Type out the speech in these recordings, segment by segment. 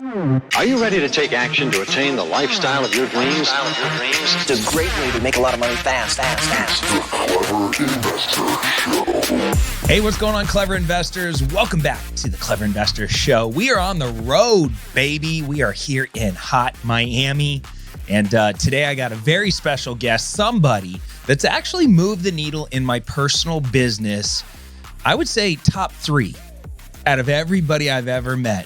Are you ready to take action to attain the lifestyle of your dreams? It's a great way to make a lot of money fast. The Clever Investor Show. Hey, what's going on, Clever Investors? Welcome back to the Clever Investor Show. We are on the road, baby. We are here in hot Miami. And today I got a very special guest, somebody that's actually moved the needle in my personal business. I would say top 3 out of everybody I've ever met.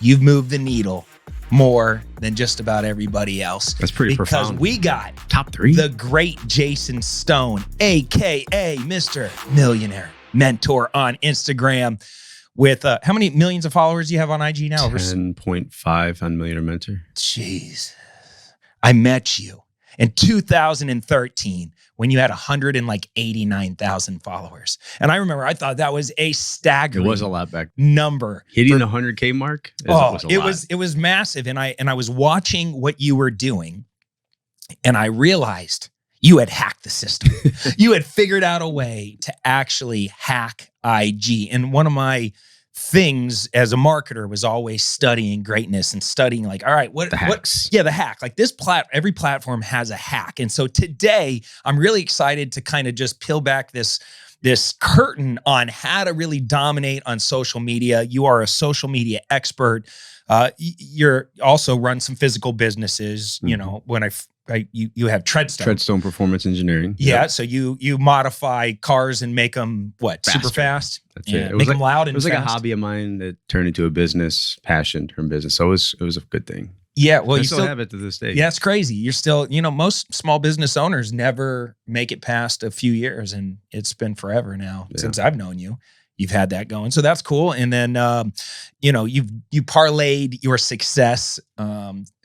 You've moved the needle more than just about everybody else. That's pretty profound. Because we got top 3, the great Jason Stone, aka Mr. Millionaire Mentor on Instagram, with how many millions of followers do you have on IG now? 10.5 on Millionaire Mentor. Jeez. I met you in 2013 when you had 189,000 followers. And I remember I thought that was a staggering It was a lot back. number. Hitting the 100K mark? It was massive. And I was watching what you were doing, and I realized you had hacked the system. You had figured out a way to actually hack IG. And one of my things as a marketer was always studying greatness and studying like, all right, the hacks. The hack. Like every platform has a hack. And so today I'm really excited to kind of just peel back this curtain on how to really dominate on social media. You are a social media expert. You're also run some physical businesses. You know, when you have Treadstone Performance Engineering. Yeah, so you modify cars and make them super fast. That's it. Make them loud and it was fast. like a hobby of mine that turned into a business, passion turned business. So it was a good thing. Yeah, well, I still have it to this day. Yeah, it's crazy. You're still, most small business owners never make it past a few years, and it's been forever now since I've known you. You've had that going. So that's cool. And then, you parlayed your success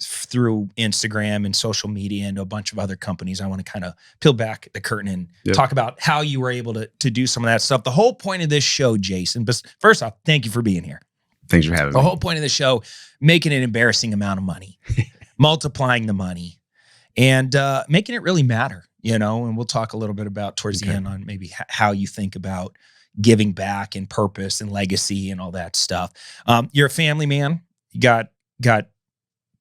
through Instagram and social media and a bunch of other companies. I want to kind of peel back the curtain and talk about how you were able to do some of that stuff. The whole point of this show, Jason, but first off, thank you for being here. Thanks for having me. The whole point of the show, making an embarrassing amount of money, multiplying the money, and making it really matter, and we'll talk a little bit about towards the end on maybe how you think about giving back and purpose and legacy and all that stuff. You're a family man. You got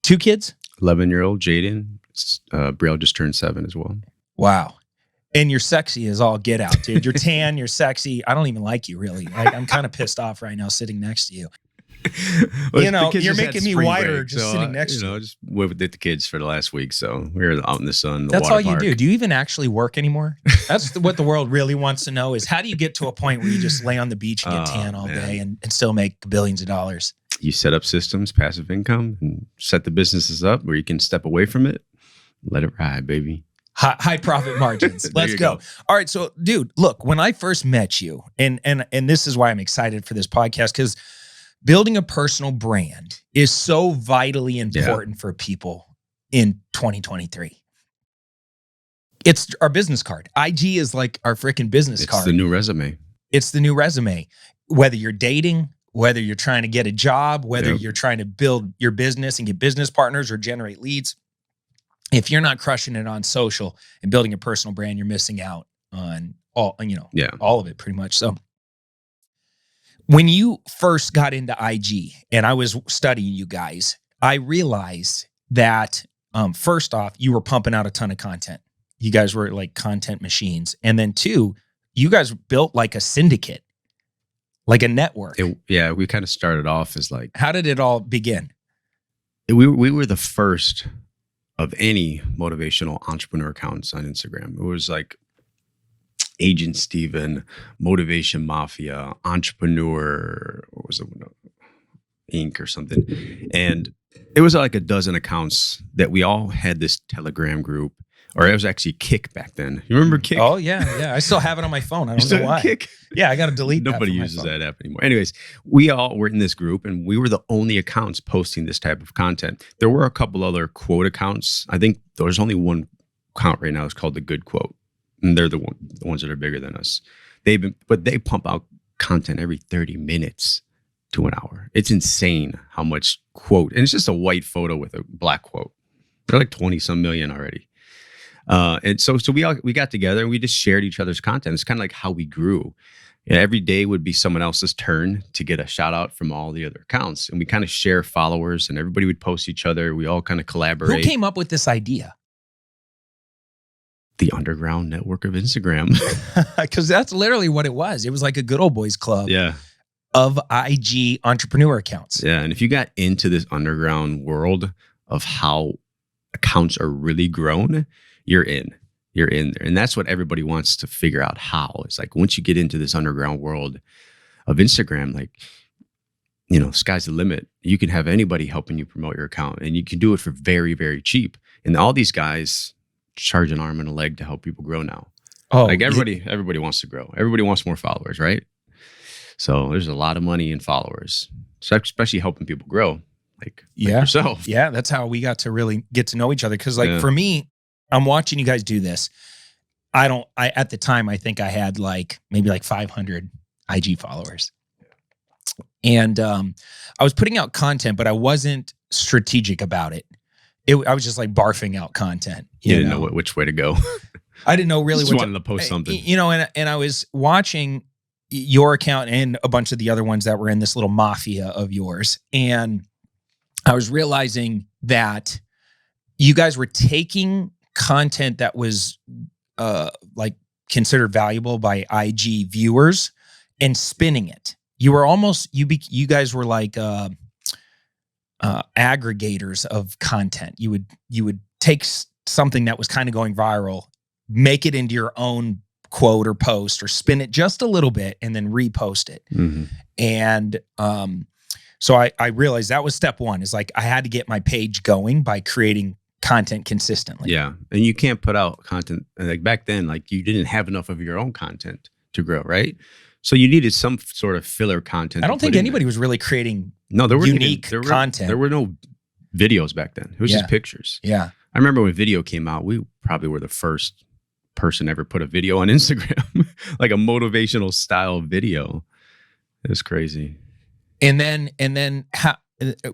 2 kids? 11-year-old Jaden. Brielle just turned 7 as well. Wow. And you're sexy as all get out, dude. You're tan, you're sexy. I don't even like you, really. I'm kind of pissed off right now sitting next to you. You're making me whiter just sitting next to you. Just with the kids for the last week. So we were out in the sun. That's all you do. Do you even actually work anymore? That's what the world really wants to know is how do you get to a point where you just lay on the beach and get tan all day and still make billions of dollars? You set up systems, passive income, and set the businesses up where you can step away from it. Let it ride, baby. High profit margins. Let's go. All right. So, dude, look, when I first met you, and this is why I'm excited for this podcast, because building a personal brand is so vitally important for people in 2023. It's our business card. IG is like our freaking business card. It's the new resume. It's the new resume. Whether you're dating, whether you're trying to get a job, whether you're trying to build your business and get business partners or generate leads, if you're not crushing it on social and building a personal brand, you're missing out on all of it pretty much. So when you first got into IG and I was studying you guys, I realized that first off, you were pumping out a ton of content. You guys were like content machines. And then 2, you guys built like a syndicate, like a network. We kind of started off as like... How did it all begin? We were the first of any motivational entrepreneur accounts on Instagram. It was like Agent Steven, Motivation Mafia, Entrepreneur, what was it? Inc. or something. And it was like a dozen accounts that we all had this Telegram group, or it was actually Kick back then. You remember Kick? Oh, yeah. I still have it on my phone. I don't know why. Kick? Yeah, I got to delete Nobody uses that app anymore. Anyways, we all were in this group and we were the only accounts posting this type of content. There were a couple other quote accounts. I think there's only one account right now. It's called The Good Quote. And they're the ones that are bigger than us. But they pump out content every 30 minutes to an hour. It's insane how much quote. And it's just a white photo with a black quote. They're like 20 some million already. And so we got together and we just shared each other's content. It's kind of like how we grew. And every day would be someone else's turn to get a shout out from all the other accounts. And we kind of share followers and everybody would post each other. We all kind of collaborate. Who came up with this idea? The underground network of Instagram. Because that's literally what it was. It was like a good old boys club Yeah. of IG entrepreneur accounts. Yeah. And if you got into this underground world of how accounts are really grown, you're in. You're in there. And that's what everybody wants to figure out how. It's like once you get into this underground world of Instagram, like, you know, sky's the limit. You can have anybody helping you promote your account and you can do it for very, very cheap. And all these guys charge an arm and a leg to help people grow now. Oh, Like everybody wants to grow. Everybody wants more followers, right? So there's a lot of money in followers. So especially helping people grow, like yourself. Yeah, that's how we got to really get to know each other. Because like for me, I'm watching you guys do this. At the time, I think I had maybe 500 IG followers. And I was putting out content, but I wasn't strategic about it. I was just like barfing out content. You didn't know which way to go. I didn't know really just what wanted to post something. You know, and I was watching your account and a bunch of the other ones that were in this little mafia of yours. And I was realizing that you guys were taking content that was considered valuable by IG viewers and spinning it. You were almost, you guys were like aggregators of content. You would take something that was kind of going viral, make it into your own quote or post, or spin it just a little bit and then repost it. Mm-hmm. And so I realized that was step one, is like I had to get my page going by creating content consistently. Yeah. And you can't put out content like back then, like you didn't have enough of your own content to grow, right? So you needed some sort of filler content. I don't think anybody was really creating unique content. There were no videos back then. It was just pictures. Yeah. I remember when video came out, we probably were the first person ever put a video on Instagram, like a motivational style video. It was crazy. And then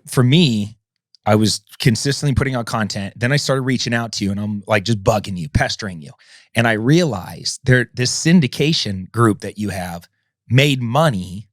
for me, I was consistently putting out content. Then I started reaching out to you and I'm like just bugging you, pestering you. And I realized this syndication group that you have made money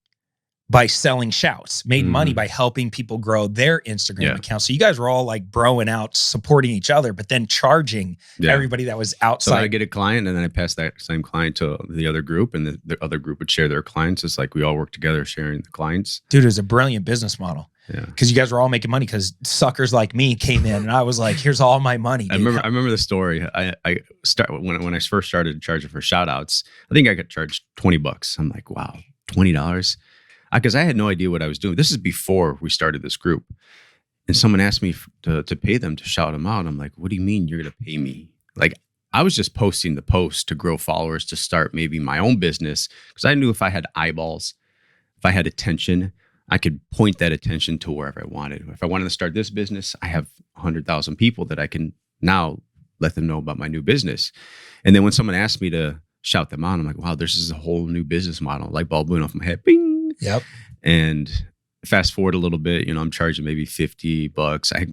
by selling shouts, made money by helping people grow their Instagram account. So you guys were all like broing out, supporting each other, but then charging everybody that was outside. So I get a client and then I pass that same client to the other group, and the other group would share their clients. It's like we all work together sharing the clients. Dude, it was a brilliant business model. Yeah. Because you guys were all making money because suckers like me came in and I was like, here's all my money. Dude. I remember the story. When I first started charging for shout outs, I think I got charged $20. I'm like, wow, $20? Because I had no idea what I was doing. This is before we started this group. And someone asked me to pay them to shout them out. I'm like, what do you mean you're going to pay me? Like, I was just posting the post to grow followers, to start maybe my own business. Because I knew if I had eyeballs, if I had attention, I could point that attention to wherever I wanted. If I wanted to start this business, I have 100,000 people that I can now let them know about my new business. And then when someone asked me to shout them out, I'm like, wow, this is a whole new business model. Light bulb went off my head. Bing. Yep. And fast forward a little bit, I'm charging maybe $50. I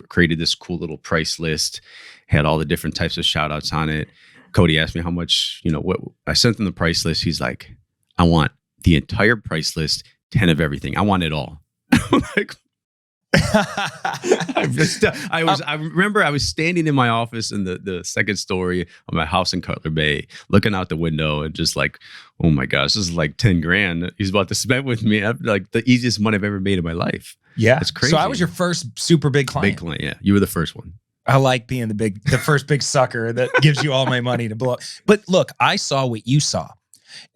created this cool little price list, had all the different types of shout outs on it. Cody asked me how much, what I sent him the price list. He's like, I want the entire price list, 10 of everything. I want it all. I'm like, I remember I was standing in my office in the second story of my house in Cutler Bay, looking out the window and just like, oh my gosh, this is like 10 grand he's about to spend with me. I'm like the easiest money I've ever made in my life. Yeah. It's crazy. So I was your first super big client. Big client, yeah. You were the first one. I like being the first big sucker that gives you all my money to blow up. But look, I saw what you saw.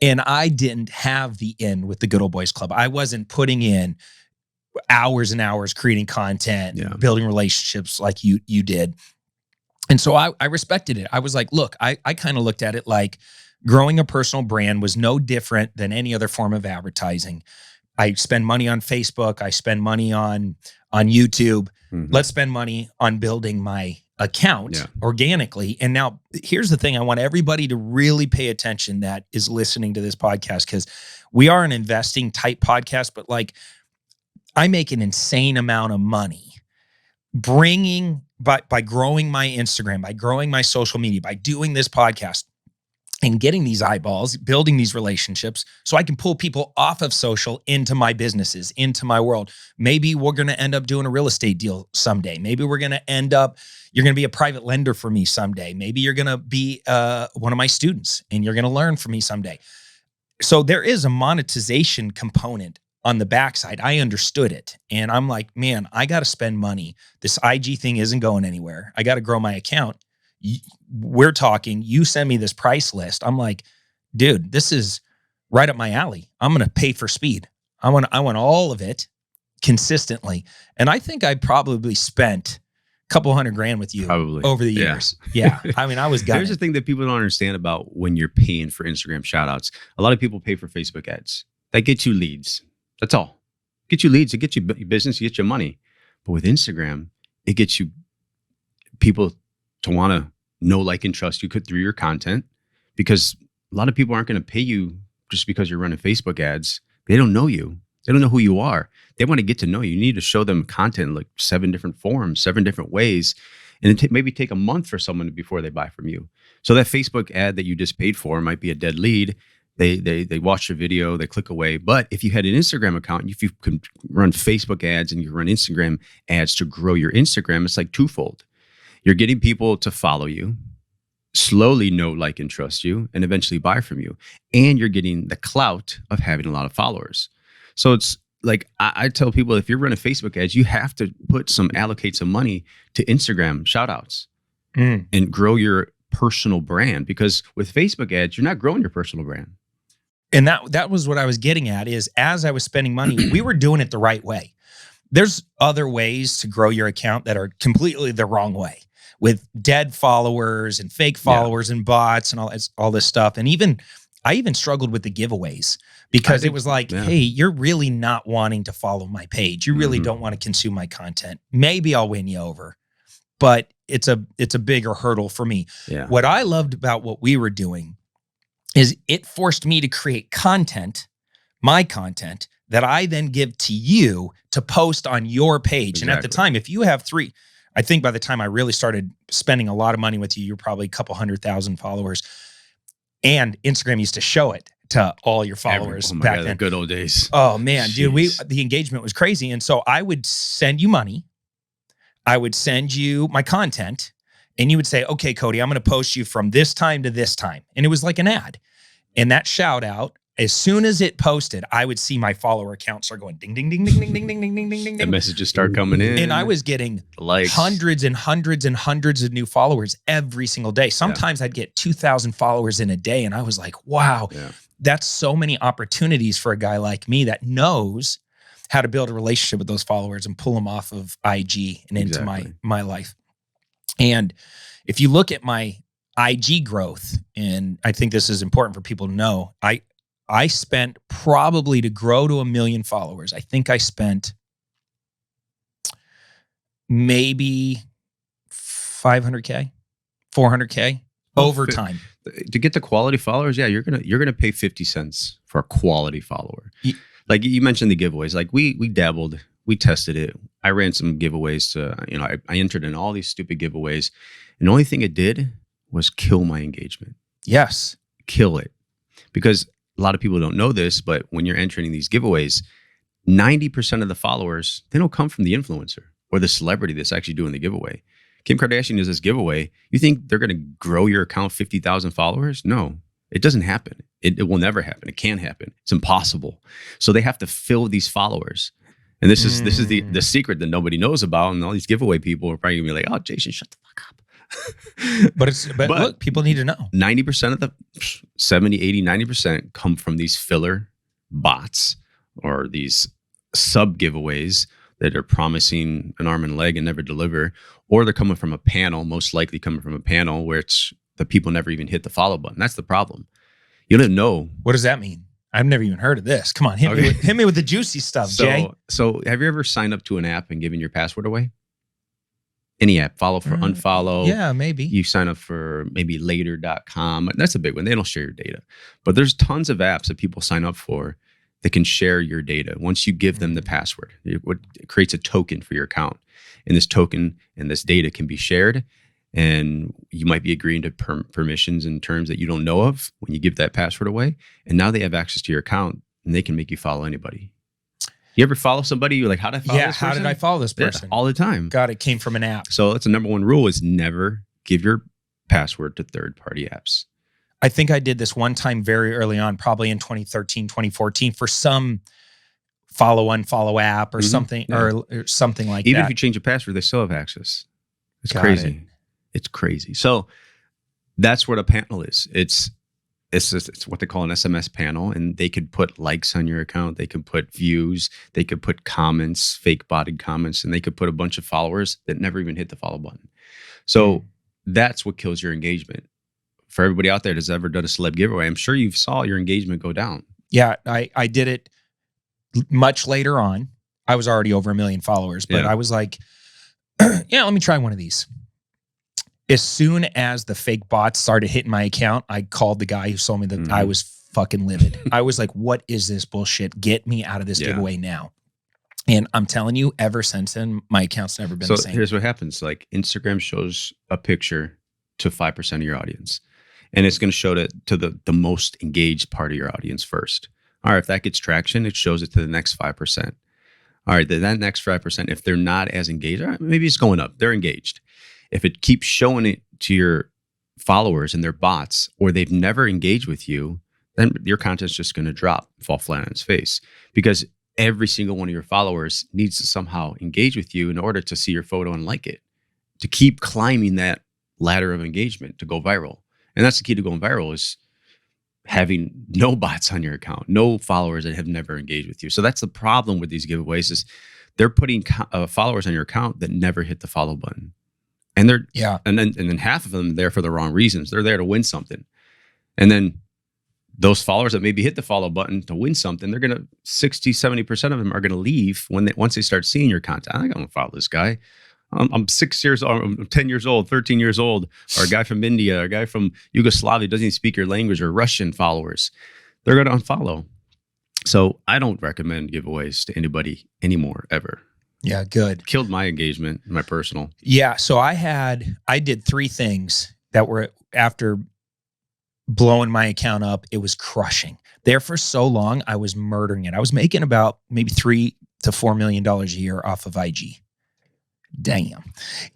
And I didn't have the end with the Good Old Boys Club. I wasn't putting in hours and hours creating content, building relationships like you did. And so I respected it. I was like, look, I kind of looked at it like growing a personal brand was no different than any other form of advertising. I spend money on Facebook. I spend money on YouTube. Mm-hmm. Let's spend money on building my account organically. And now here's the thing. I want everybody to really pay attention that is listening to this podcast, because we are an investing type podcast, but like I make an insane amount of money by growing my Instagram, by growing my social media, by doing this podcast. and getting these eyeballs, building these relationships so I can pull people off of social into my businesses, into my world. Maybe we're going to end up doing a real estate deal someday. Maybe you're going to be a private lender for me someday. Maybe you're going to be one of my students and you're going to learn from me someday. So there is a monetization component on the backside. I understood it. And I'm like, man, I got to spend money. This IG thing isn't going anywhere. I got to grow my account. We're talking, you send me this price list. I'm like, dude, this is right up my alley. I'm going to pay for speed. I want all of it consistently. And I think I probably spent a couple $100,000 with you over the years. Yeah. I mean, I was gutted. There's a thing that people don't understand about when you're paying for Instagram shoutouts. A lot of people pay for Facebook ads. That gets you leads. That's all. Get you leads. It gets you business. It gets you money. But with Instagram, it gets you people to want to know, like, and trust you through your content, because a lot of people aren't going to pay you just because you're running Facebook ads. They don't know you. They don't know who you are. They want to get to know you. You need to show them content like 7 different forms, 7 different ways, and maybe take a month for someone before they buy from you. So that Facebook ad that you just paid for might be a dead lead. They watch your video, they click away. But if you had an Instagram account, if you could run Facebook ads and you run Instagram ads to grow your Instagram, it's like twofold. You're getting people to follow you, slowly know, like, and trust you, and eventually buy from you. And you're getting the clout of having a lot of followers. So it's like, I tell people, if you're running Facebook ads, you have to allocate some money to Instagram shoutouts and grow your personal brand. Because with Facebook ads, you're not growing your personal brand. And that was what I was getting at, is as I was spending money, we were doing it the right way. There's other ways to grow your account that are completely the wrong way, with dead followers and fake followers and bots and all this stuff. And I even struggled with the giveaways, because it was like, hey, you're really not wanting to follow my page. You really don't want to consume my content. Maybe I'll win you over, but it's a bigger hurdle for me. Yeah. What I loved about what we were doing is it forced me to create content, my content, that I then give to you to post on your page. Exactly. And at the time, if you have 3, I think by the time I really started spending a lot of money with you, you're probably a couple 100,000 followers. And Instagram used to show it to all your followers back then. The good old days. Oh man, jeez. Dude, the engagement was crazy. And so I would send you money. I would send you my content, and you would say, okay, Cody, I'm going to post you from this time to this time. And it was like an ad. And that shout out, as soon as it posted, I would see my follower account start going ding, ding, ding, ding, ding, ding, ding, ding, ding, ding, ding. The messages start coming in. And I was getting hundreds and hundreds and hundreds of new followers every single day. Sometimes I'd get 2,000 followers in a day. And I was like, wow, that's so many opportunities for a guy like me that knows how to build a relationship with those followers and pull them off of IG and into my life. And if you look at my IG growth, and I think this is important for people to know, I spent probably, to grow to 1 million followers, I think I spent maybe $500K, $400K over time. To get the quality followers, you're gonna pay 50 cents for a quality follower. Like you mentioned the giveaways. Like we dabbled, we tested it. I ran some giveaways to, I entered in all these stupid giveaways, and the only thing it did was kill my engagement. Yes. Kill it. Because a lot of people don't know this, but when you're entering these giveaways, 90% of the followers, they don't come from the influencer or the celebrity that's actually doing the giveaway. Kim Kardashian does this giveaway. You think they're going to grow your account 50,000 followers? No, it doesn't happen. It will never happen. It can't happen. It's impossible. So they have to fill these followers. And this is the secret that nobody knows about. And all these giveaway people are probably going to be like, oh, Jason, shut the fuck up. but look, people need to know. 90% of the 70, 80, 90% come from these filler bots or these sub giveaways that are promising an arm and a leg and never deliver, or they're coming from a panel, most likely coming from a panel where it's the people never even hit the follow button. That's the problem. You don't know. What does that mean? I've never even heard of this. Come on, hit me with the juicy stuff, Jay. So have you ever signed up to an app and given your password away? Any app, follow for unfollow. Yeah, maybe. You sign up for maybe later.com. That's a big one. They don't share your data. But there's tons of apps that people sign up for that can share your data. Once you give them the password, it creates a token for your account. And this token and this data can be shared. and you might be agreeing to permissions and terms that you don't know of when you give that password away. And now they have access to your account and they can make you follow anybody. You ever follow somebody? You're like, how did I follow this person? How did I follow this person? All the time. God, it came from an app. So that's the number one rule is never give your password to third-party apps. I think I did this one time very early on, probably in 2013, 2014, for some unfollow app or something, or something like Even that. if you change your password, they still have access. It's Got crazy. It's crazy. So that's what a panel is. It's what they call an SMS panel, and they could put likes on your account. They could put views. They could put comments, fake botted comments, and they could put a bunch of followers that never even hit the follow button. So that's what kills your engagement. For everybody out there that's ever done a celeb giveaway, I'm sure you saw your engagement go down. Yeah, I did it much later on. I was already over 1 million followers, but I was like, yeah, let me try one of these. As soon as the fake bots started hitting my account, I called the guy who sold me that I was fucking livid. I was like, what is this bullshit? Get me out of this giveaway now. And I'm telling you, ever since then, my account's never been the same. So here's what happens. Like Instagram shows a picture to 5% of your audience. And it's going to show it to the most engaged part of your audience first. All right, if that gets traction, it shows it to the next 5%. All right, then that next 5%, if they're not as engaged, all right, maybe it's going up. They're engaged. If it keeps showing it to your followers and their bots, or they've never engaged with you, then your content's just going to drop, fall flat on its face. Because every single one of your followers needs to somehow engage with you in order to see your photo and like it, to keep climbing that ladder of engagement, to go viral. And that's the key to going viral, is having no bots on your account, no followers that have never engaged with you. So that's the problem with these giveaways, is they're putting followers on your account that never hit the follow button. And they're and then half of them are there for the wrong reasons. They're there to win something. And then those followers that maybe hit the follow button to win something, they're gonna 60, 70% of them are gonna leave once they start seeing your content. I'm gonna follow this guy. I'm 6 years old, I'm 10 years old, 13 years old, or a guy from India, or a guy from Yugoslavia doesn't even speak your language, or Russian followers. They're gonna unfollow. So I don't recommend giveaways to anybody anymore, ever. Yeah, good. Killed my engagement, my personal. Yeah, so I did 3 things that were, after blowing my account up, it was crushing. There for so long, I was murdering it. I was making about maybe $3 to $4 million a year off of IG. Damn.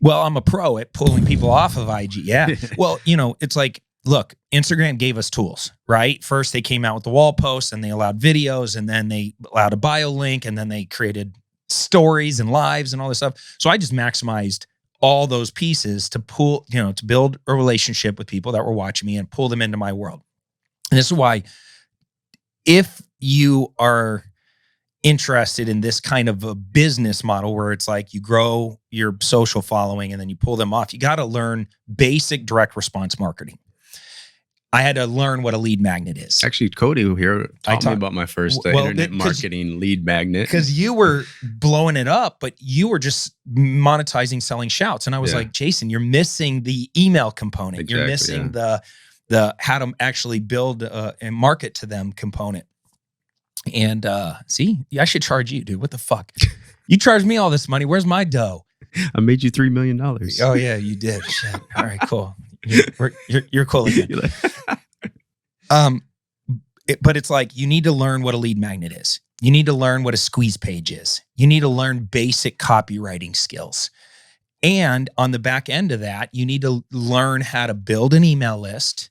Well, I'm a pro at pulling people off of IG. Yeah. Well, it's like, look, Instagram gave us tools, right? First, they came out with the wall posts, and they allowed videos, and then they allowed a bio link, and then they created stories and lives and all this stuff. So I just maximized all those pieces to pull, to build a relationship with people that were watching me and pull them into my world. And this is why, if you are interested in this kind of a business model where it's like you grow your social following and then you pull them off, you got to learn basic direct response marketing. I had to learn what a lead magnet is. Actually, Cody here taught me about my first internet marketing lead magnet. Because you were blowing it up, but you were just monetizing, selling shouts. And I was like, Jason, you're missing the email component. You're missing the how to actually build and market to them component. And see, I should charge you, dude. What the fuck? You charged me all this money. Where's my dough? I made you $3 million. Oh, yeah, you did. Shit. All right, cool. You're cool again. But it's like, you need to learn what a lead magnet is. You need to learn what a squeeze page is. You need to learn basic copywriting skills. And on the back end of that, you need to learn how to build an email list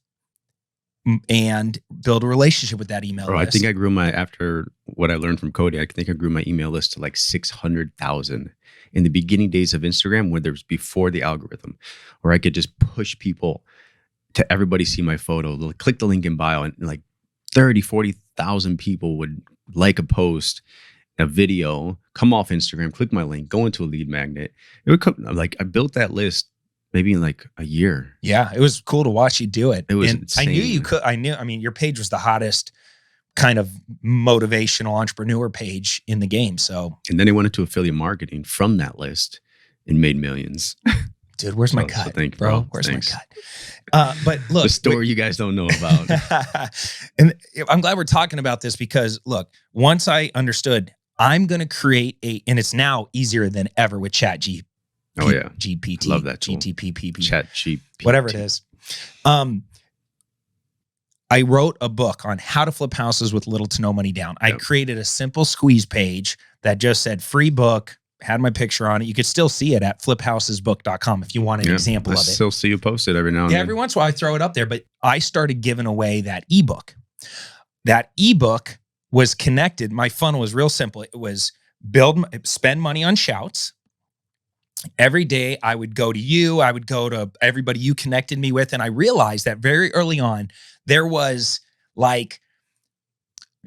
and build a relationship with that email list. I think I grew after what I learned from Cody, I think I grew my email list to like 600,000 in the beginning days of Instagram, where there was before the algorithm, where I could just push people to everybody see my photo. They'll click the link in bio, and like 30, 40,000 people would like a post, a video, come off Instagram, click my link, go into a lead magnet. It would come, like, I built that list maybe in like a year. Yeah, it was cool to watch you do it. It was insane. I knew you could. I mean, your page was the hottest kind of motivational entrepreneur page in the game. So, and then I went into affiliate marketing from that list and made millions. Dude, where's my cut, thank you, bro? Where's my cut? But look, the story you guys don't know about. And I'm glad we're talking about this, because look, once I understood, I'm going to create and it's now easier than ever with Oh yeah, GPT, love that tool. GTP, Chat GPT, whatever it is. I wrote a book on how to flip houses with little to no money down. I created a simple squeeze page that just said free book, had my picture on it. You could still see it at fliphousesbook.com if you want an example of it. I still see you post it every now and then. Every once in a while I throw it up there, but I started giving away that ebook. That ebook was connected. My funnel was real simple. It was spend money on shouts. Every day I would go to you, I would go to everybody you connected me with. And I realized that very early on, there was like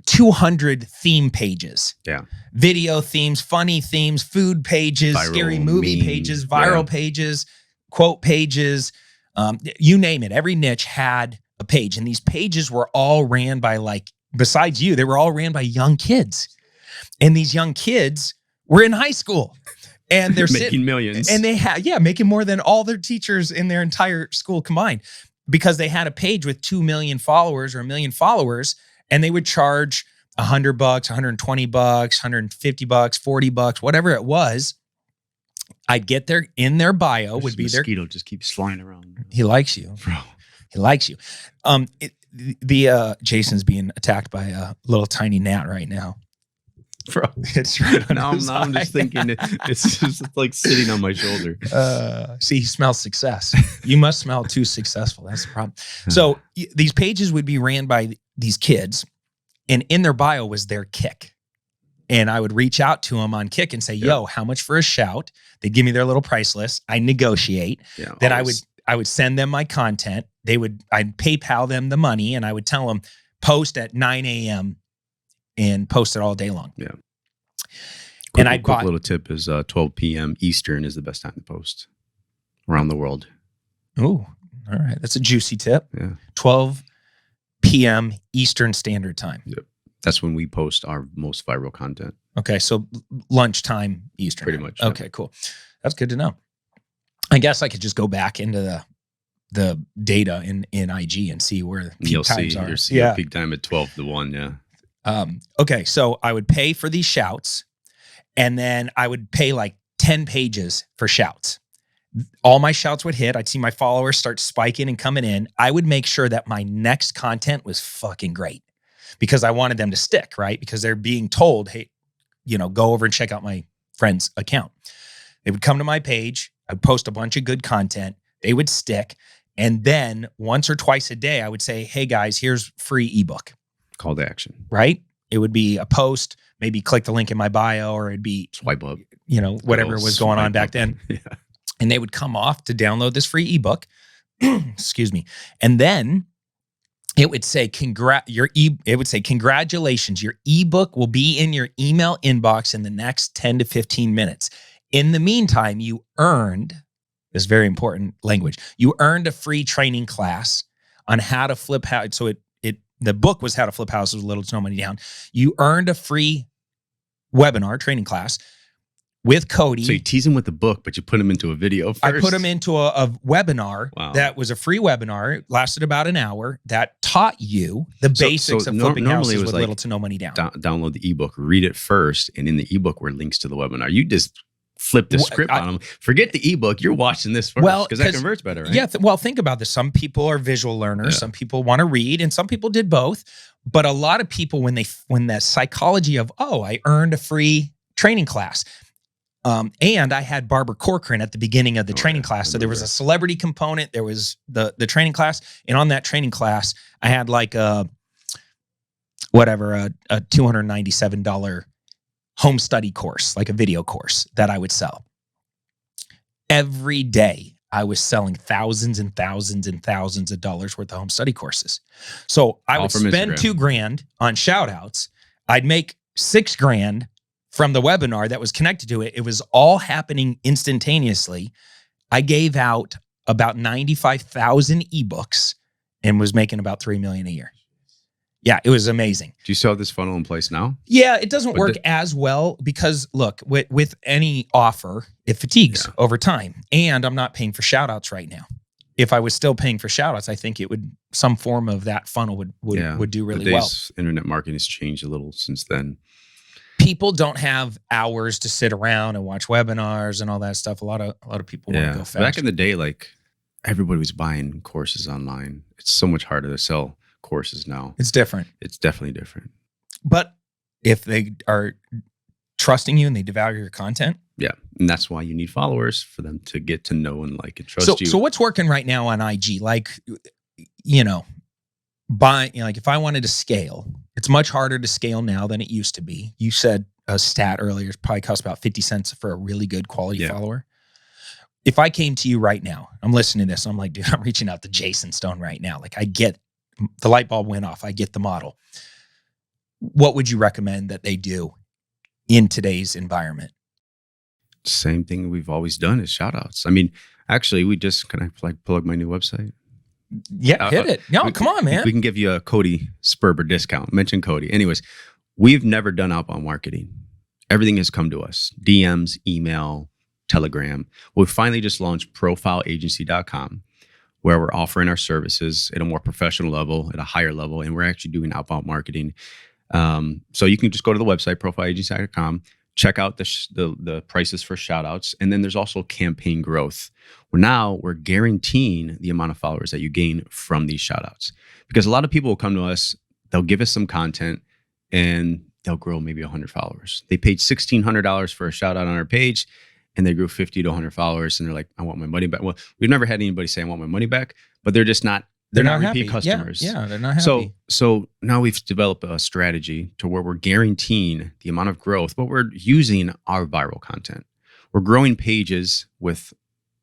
200 theme pages. Yeah. Video themes, funny themes, food pages, Viral scary movie meme, pages, viral pages, quote pages, you name it. Every niche had a page. And these pages were all ran by besides you, they were all ran by young kids. And these young kids were in high school. And they're making millions. And they making more than all their teachers in their entire school combined, because they had a page with 2 million followers or 1 million followers, and they would charge $100, $120, $150, $40, whatever it was. I'd get there in their bio would be their mosquito just keeps flying around. He likes you, bro. He likes you. Jason's being attacked by a little tiny gnat right now. Bro, it's right now I'm just thinking it's just like sitting on my shoulder. See, he smells success. You must smell too successful. That's the problem. So these pages would be ran by these kids, and in their bio was their kick. And I would reach out to them on Kick and say, yo, how much for a shout? They'd give me their little price list. I negotiate. Yeah, then I would send them my content. I'd PayPal them the money, and I would tell them post at 9 a.m. and post it all day long. Yeah. Quick little tip is 12 p.m. Eastern is the best time to post around the world. Oh, all right. That's a juicy tip. Yeah. 12 p.m. Eastern Standard Time. Yep. That's when we post our most viral content. Okay. So lunchtime Eastern. Pretty much. Okay, cool. That's good to know. I guess I could just go back into the data in IG and see where the peak times are. You'll see a peak time at 12 to 1. Yeah. Okay, so I would pay for these shouts, and then I would pay like 10 pages for shouts. All my shouts would hit. I'd see my followers start spiking and coming in. I would make sure that my next content was fucking great, because I wanted them to stick, right? Because they're being told, hey, go over and check out my friend's account. They would come to my page. I'd post a bunch of good content. They would stick. And then once or twice a day, I would say, hey guys, here's free ebook. Call to action. Right? It would be a post, maybe click the link in my bio, or it'd be swipe up, whatever was going on back then. Yeah. And they would come off to download this free ebook. Excuse me. And then it would say, congratulations, your ebook will be in your email inbox in the next 10 to 15 minutes. In the meantime, you earned this very important language. You earned a free training class on how to flip house. So the book was How to Flip Houses with Little to No Money Down. You earned a free webinar training class with Cody. So you tease him with the book, but you put him into a video first? I put him into a webinar. Wow. That was a free webinar. It lasted about an hour, that taught you the basics of flipping houses with little to no money down. Download the ebook, read it first, and in the ebook were links to the webinar. You just flip the script on them. Forget the ebook. You're watching this first, because that converts better, right? Yeah. Think about this. Some people are visual learners. Yeah. Some people want to read, and some people did both. But a lot of people, when the psychology of, I earned a free training class. And I had Barbara Corcoran at the beginning of the training class. So there was a celebrity component. There was the training class. And on that training class, I had like a $297 home study course, like a video course that I would sell. Every day I was selling thousands and thousands and thousands of dollars worth of home study courses. So I would spend $2,000 on shoutouts. I'd make $6,000 from the webinar that was connected to it. It was all happening instantaneously. I gave out about 95,000 ebooks and was making about $3 million a year. Yeah, it was amazing. Do you still have this funnel in place now? Yeah, it doesn't work as well because, look, with any offer, it fatigues over time. And I'm not paying for shoutouts right now. If I was still paying for shoutouts, I think some form of that funnel would do really well. Internet marketing has changed a little since then. people don't have hours to sit around and watch webinars and all that stuff. A lot of people want to go fast. Back in the day, like everybody was buying courses online. It's so much harder to sell courses now. It's different. It's definitely different. But if they are trusting you and they devalue your content. Yeah. And that's why you need followers, for them to get to know and like and trust you. So what's working right now on IG? Like, you know, like if I wanted to scale, it's much harder to scale now than it used to be. You said a stat earlier, it probably costs about 50 cents for a really good quality follower. If I came to you right now, I'm listening to this, I'm like, dude, I'm reaching out to Jason Stone right now. Like, I get the light bulb went off. I get the model. What would you recommend that they do in today's environment? Same thing we've always done is shoutouts. I mean, actually, can I like plug my new website? Yeah, hit it. No, come on, man. We can give you a Cody Sperber discount. Mention Cody. Anyways, we've never done outbound marketing. Everything has come to us. DMs, email, Telegram. We finally just launched profileagency.com, where we're offering our services at a more professional level, at a higher level, and we're actually doing outbound marketing. So you can just go to the website, profileagency.com, check out the prices for shoutouts. And then there's also campaign growth, where now we're guaranteeing the amount of followers that you gain from these shoutouts. Because a lot of people will come to us, they'll give us some content, and they'll grow maybe 100 followers. They paid $1,600 for a shout out on our page, and they grew 50 to 100 followers, and they're like, I want my money back. Well, we've never had anybody say I want my money back, but they're just not, they're not repeat customers. Yeah, they're not happy. So now we've developed a strategy to where we're guaranteeing the amount of growth, but we're using our viral content. We're growing pages with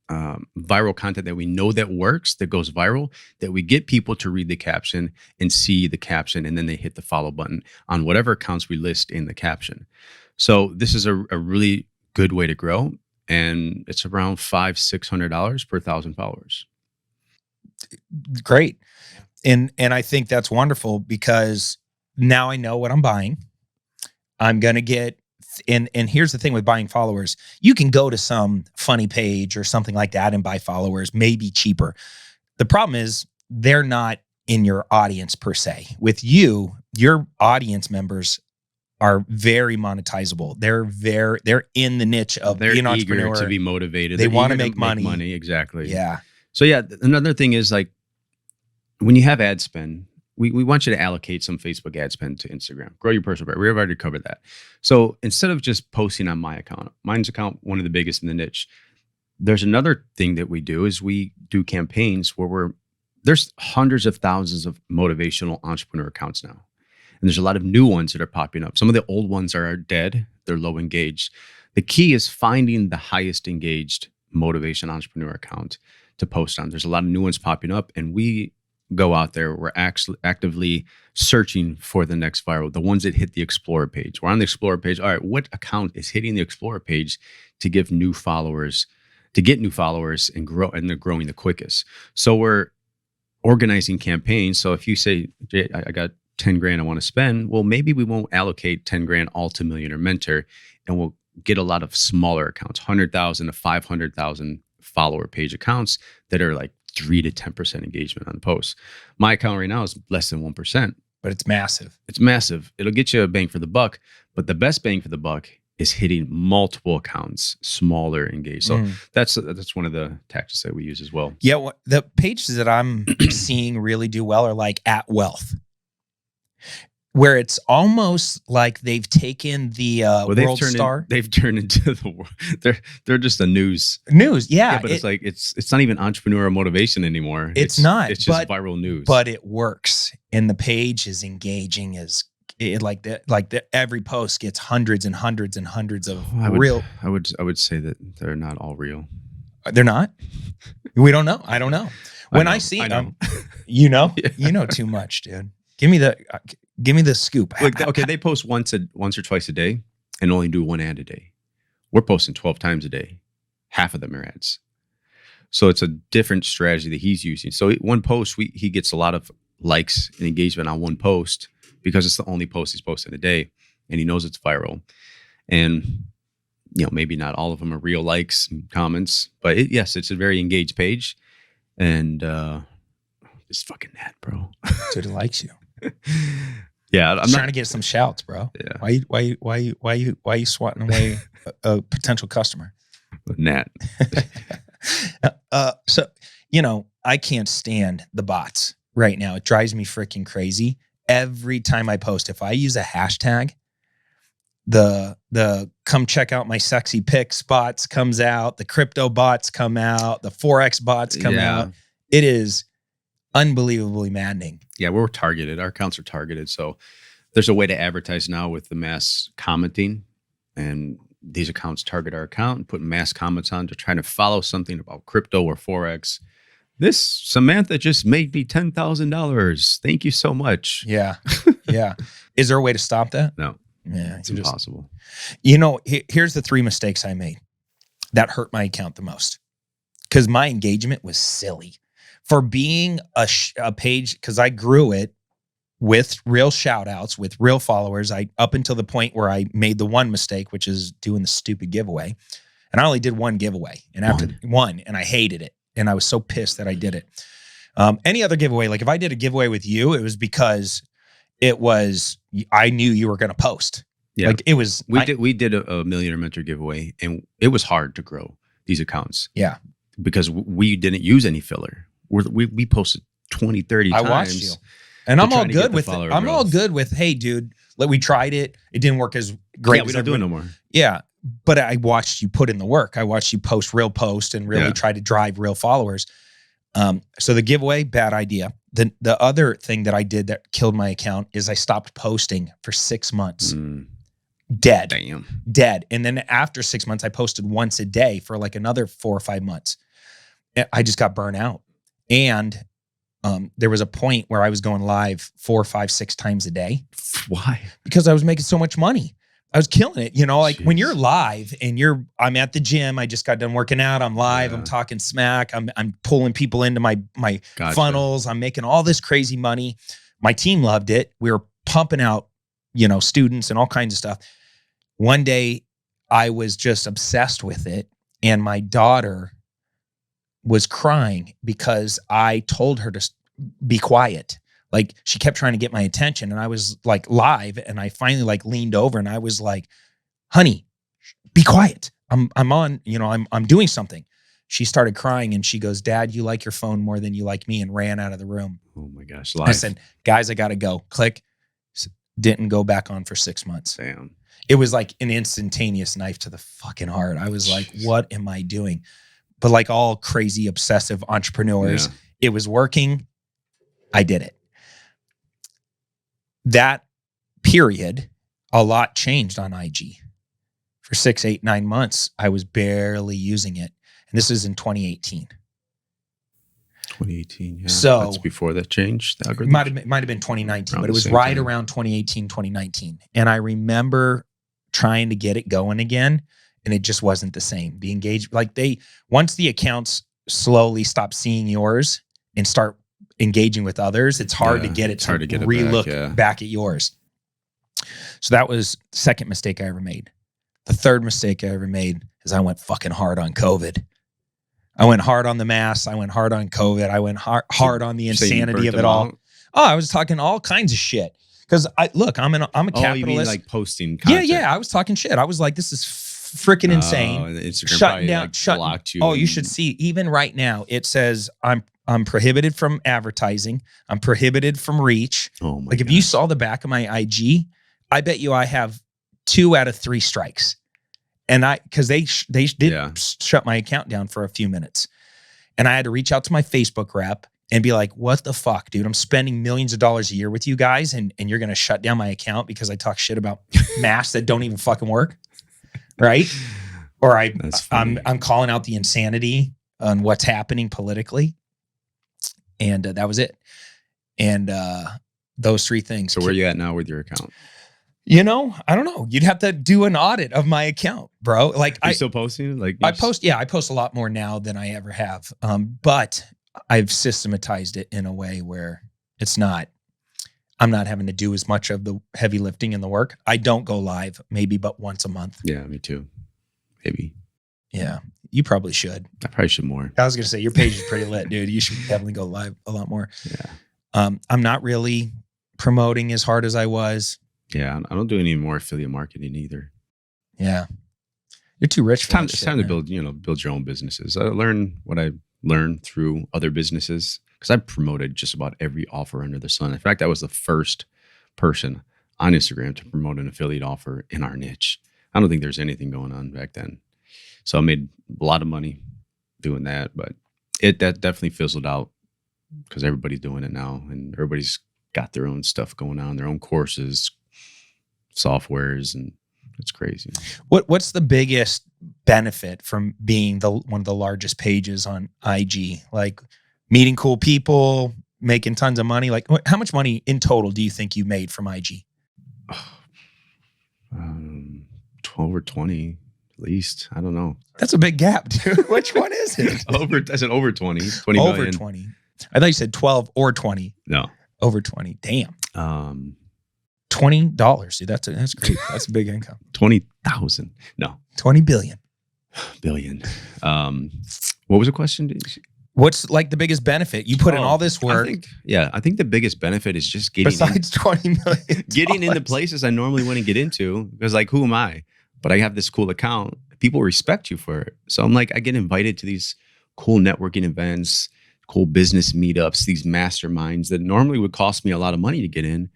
viral content that we know that works, that goes viral, that we get people to read the caption and see the caption, and then they hit the follow button on whatever accounts we list in the caption. So this is a really good way to grow, and it's around $500-$600 per 1,000 followers. Great. And I think that's wonderful, because now I know what I'm buying. I'm going to get, and here's the thing with buying followers, you can go to some funny page or something like that and buy followers, maybe cheaper. The problem is they're not in your audience per se. With you, your audience members are very monetizable. They're in the niche of being an entrepreneur. To be motivated. They want to make money. Exactly. Yeah. So yeah, another thing is, like, when you have ad spend, we want you to allocate some Facebook ad spend to Instagram. Grow your personal brand. We've already covered that. So instead of just posting on mine's account, one of the biggest in the niche, there's another thing that we do is we do campaigns where there's hundreds of thousands of motivational entrepreneur accounts now. And there's a lot of new ones that are popping up. Some of the old ones are dead. They're low engaged. The key is finding the highest engaged motivation entrepreneur account to post on. There's a lot of new ones popping up, and we go out there. We're actually actively searching for the next viral, the ones that hit the Explorer page. We're on the Explorer page. All right, what account is hitting the Explorer page to give new followers, to get new followers and grow, and they're growing the quickest. So we're organizing campaigns. So if you say, Jay, I got 10 grand I want to spend, well, maybe we won't allocate 10 grand all to Millionaire Mentor, and we'll get a lot of smaller accounts, 100,000 to 500,000 follower page accounts that are like 3 to 10% engagement on posts. My account right now is less than 1%. But it's massive. It's massive. It'll get you a bang for the buck, but the best bang for the buck is hitting multiple accounts, smaller engaged. So that's one of the tactics that we use as well. Yeah, the pages that I'm seeing really do well are like At Wealth, where it's almost like they've taken the World Star. They've turned into the world. They're just a news. Yeah, but it's like it's not even entrepreneurial motivation anymore. It's not. It's just viral news. But it works, and the page is engaging. Every post gets hundreds and hundreds and hundreds of real. I would say that they're not all real. They're not. We don't know. I don't know. When I see them, you know too much, dude. Give me the scoop. Okay, they post once or twice a day and only do one ad a day. We're posting 12 times a day. Half of them are ads. So it's a different strategy that he's using. So one post, he gets a lot of likes and engagement on one post because it's the only post he's posting a day, and he knows it's viral. And maybe not all of them are real likes and comments, but it's a very engaged page. And this fucking ad, bro. So he likes you. Yeah, I'm trying not to get some shouts, bro. Yeah. Why you swatting away a potential customer? Nat. So, I can't stand the bots right now. It drives me freaking crazy. Every time I post, if I use a hashtag, the come check out my sexy pics bots comes out, the crypto bots come out, the Forex bots come out. It is unbelievably maddening. Yeah, we're targeted. Our accounts are targeted. So there's a way to advertise now with the mass commenting, and these accounts target our account and put mass comments on to try to follow something about crypto or Forex. This Samantha just made me $10,000. Thank you so much. Yeah. Yeah. Is there a way to stop that? No. Yeah. It's impossible. Here's the 3 mistakes I made that hurt my account the most. Because my engagement was silly. For being a page, because I grew it with real shout outs, with real followers, up until the point where I made the one mistake, which is doing the stupid giveaway. And I only did one giveaway. And after one, and I hated it. And I was so pissed that I did it. Any other giveaway, like if I did a giveaway with you, it was because I knew you were going to post. Yeah. Like it was. We did a Millionaire Mentor giveaway, and it was hard to grow these accounts. Yeah. Because we didn't use any filler. We posted 20, 30 times. I watched you. And I'm all good with it. I'm all good with, hey, dude, we tried it. It didn't work as great. Yeah, we don't do it no more. Yeah. But I watched you put in the work. I watched you post real posts and really try to drive real followers. So the giveaway, bad idea. The other thing that I did that killed my account is I stopped posting for 6 months. Dead. Damn. Dead. And then after 6 months, I posted once a day for like another 4 or 5 months. I just got burnt out. And there was a point where I was going live 4, 5, 6 times a day. Why? Because I was making so much money. I was killing it. Like when you're live and I'm at the gym, I just got done working out. I'm live. I'm talking smack. I'm pulling people into my funnels. I'm making all this crazy money. My team loved it. We were pumping out, students and all kinds of stuff. One day I was just obsessed with it. And my daughter was crying because I told her to be quiet. Like she kept trying to get my attention, and I was like live, and I finally leaned over and I was like, honey, be quiet. I'm on, I'm doing something. She started crying and she goes, Dad, you like your phone more than you like me, and ran out of the room. Oh my gosh. Live. I said, guys, I got to go. Click. Didn't go back on for 6 months. Damn. It was like an instantaneous knife to the fucking heart. I was like, what am I doing? But like all crazy, obsessive entrepreneurs, it was working. I did it. That period, a lot changed on IG. For 6, 8, 9 months, I was barely using it. And this is in 2018. 2018, yeah. So that's before that changed, the algorithm? Might have been 2019, but it was right around 2018, 2019. And I remember trying to get it going again, and it just wasn't the same. The engagement, once the accounts slowly stop seeing yours and start engaging with others, it's hard to get it to relook back at yours. So that was the second mistake I ever made. The third mistake I ever made is I went fucking hard on COVID. I went hard on the mask. I went hard on COVID. I went hard on the insanity of it all. Oh, I was talking all kinds of shit. Because I'm a capitalist. Oh, you mean like posting content? Yeah. I was talking shit. I was like, this is freaking insane. Instagram shutting down. blocked you. Oh, you should see. Even right now, it says I'm prohibited from advertising. I'm prohibited from reach. Oh my! If you saw the back of my IG, I bet you I have 2 out of 3 strikes. And because they did shut my account down for a few minutes, and I had to reach out to my Facebook rep and be like, "What the fuck, dude? I'm spending millions of dollars a year with you guys, and you're gonna shut down my account because I talk shit about masks that don't even fucking work, right?" Or I'm calling out the insanity on what's happening politically, and that was it. And those 3 things. So where are you at now with your account? I don't know. You'd have to do an audit of my account, bro. Like, Are you still posting? I post a lot more now than I ever have. But I've systematized it in a way where I'm not having to do as much of the heavy lifting and the work. I don't go live maybe but once a month. Yeah, me too. Maybe. Yeah, you probably should. I probably should more. I was going to say, your page is pretty lit, dude. You should definitely go live a lot more. Yeah. I'm not really promoting as hard as I was. Yeah, I don't do any more affiliate marketing either. Yeah. You're too rich for that It's shit, time to man. build your own businesses. I learn what I learned through other businesses because I promoted just about every offer under the sun. In fact, I was the first person on Instagram to promote an affiliate offer in our niche. I don't think there's anything going on back then. So I made a lot of money doing that, but that definitely fizzled out because everybody's doing it now and everybody's got their own stuff going on, their own courses, softwares, and it's crazy. What's the biggest benefit from being one of the largest pages on IG? Like meeting cool people, making tons of money. Like how much money in total do you think you made from IG? 12 or 20 at least. I don't know. That's a big gap, dude. Which one is it? I said over 20 Over million. 20. I thought you said 12 or 20. No. Over 20. Damn. $20, dude. That's great. That's a big income. 20,000. No. 20 billion. Billion. What was the question? What's like the biggest benefit? You put in all this work. I think the biggest benefit is just getting besides $20 million. Getting into places I normally wouldn't get into because like, who am I? But I have this cool account. People respect you for it. So I'm like, I get invited to these cool networking events, cool business meetups, these masterminds that normally would cost me a lot of money to get in.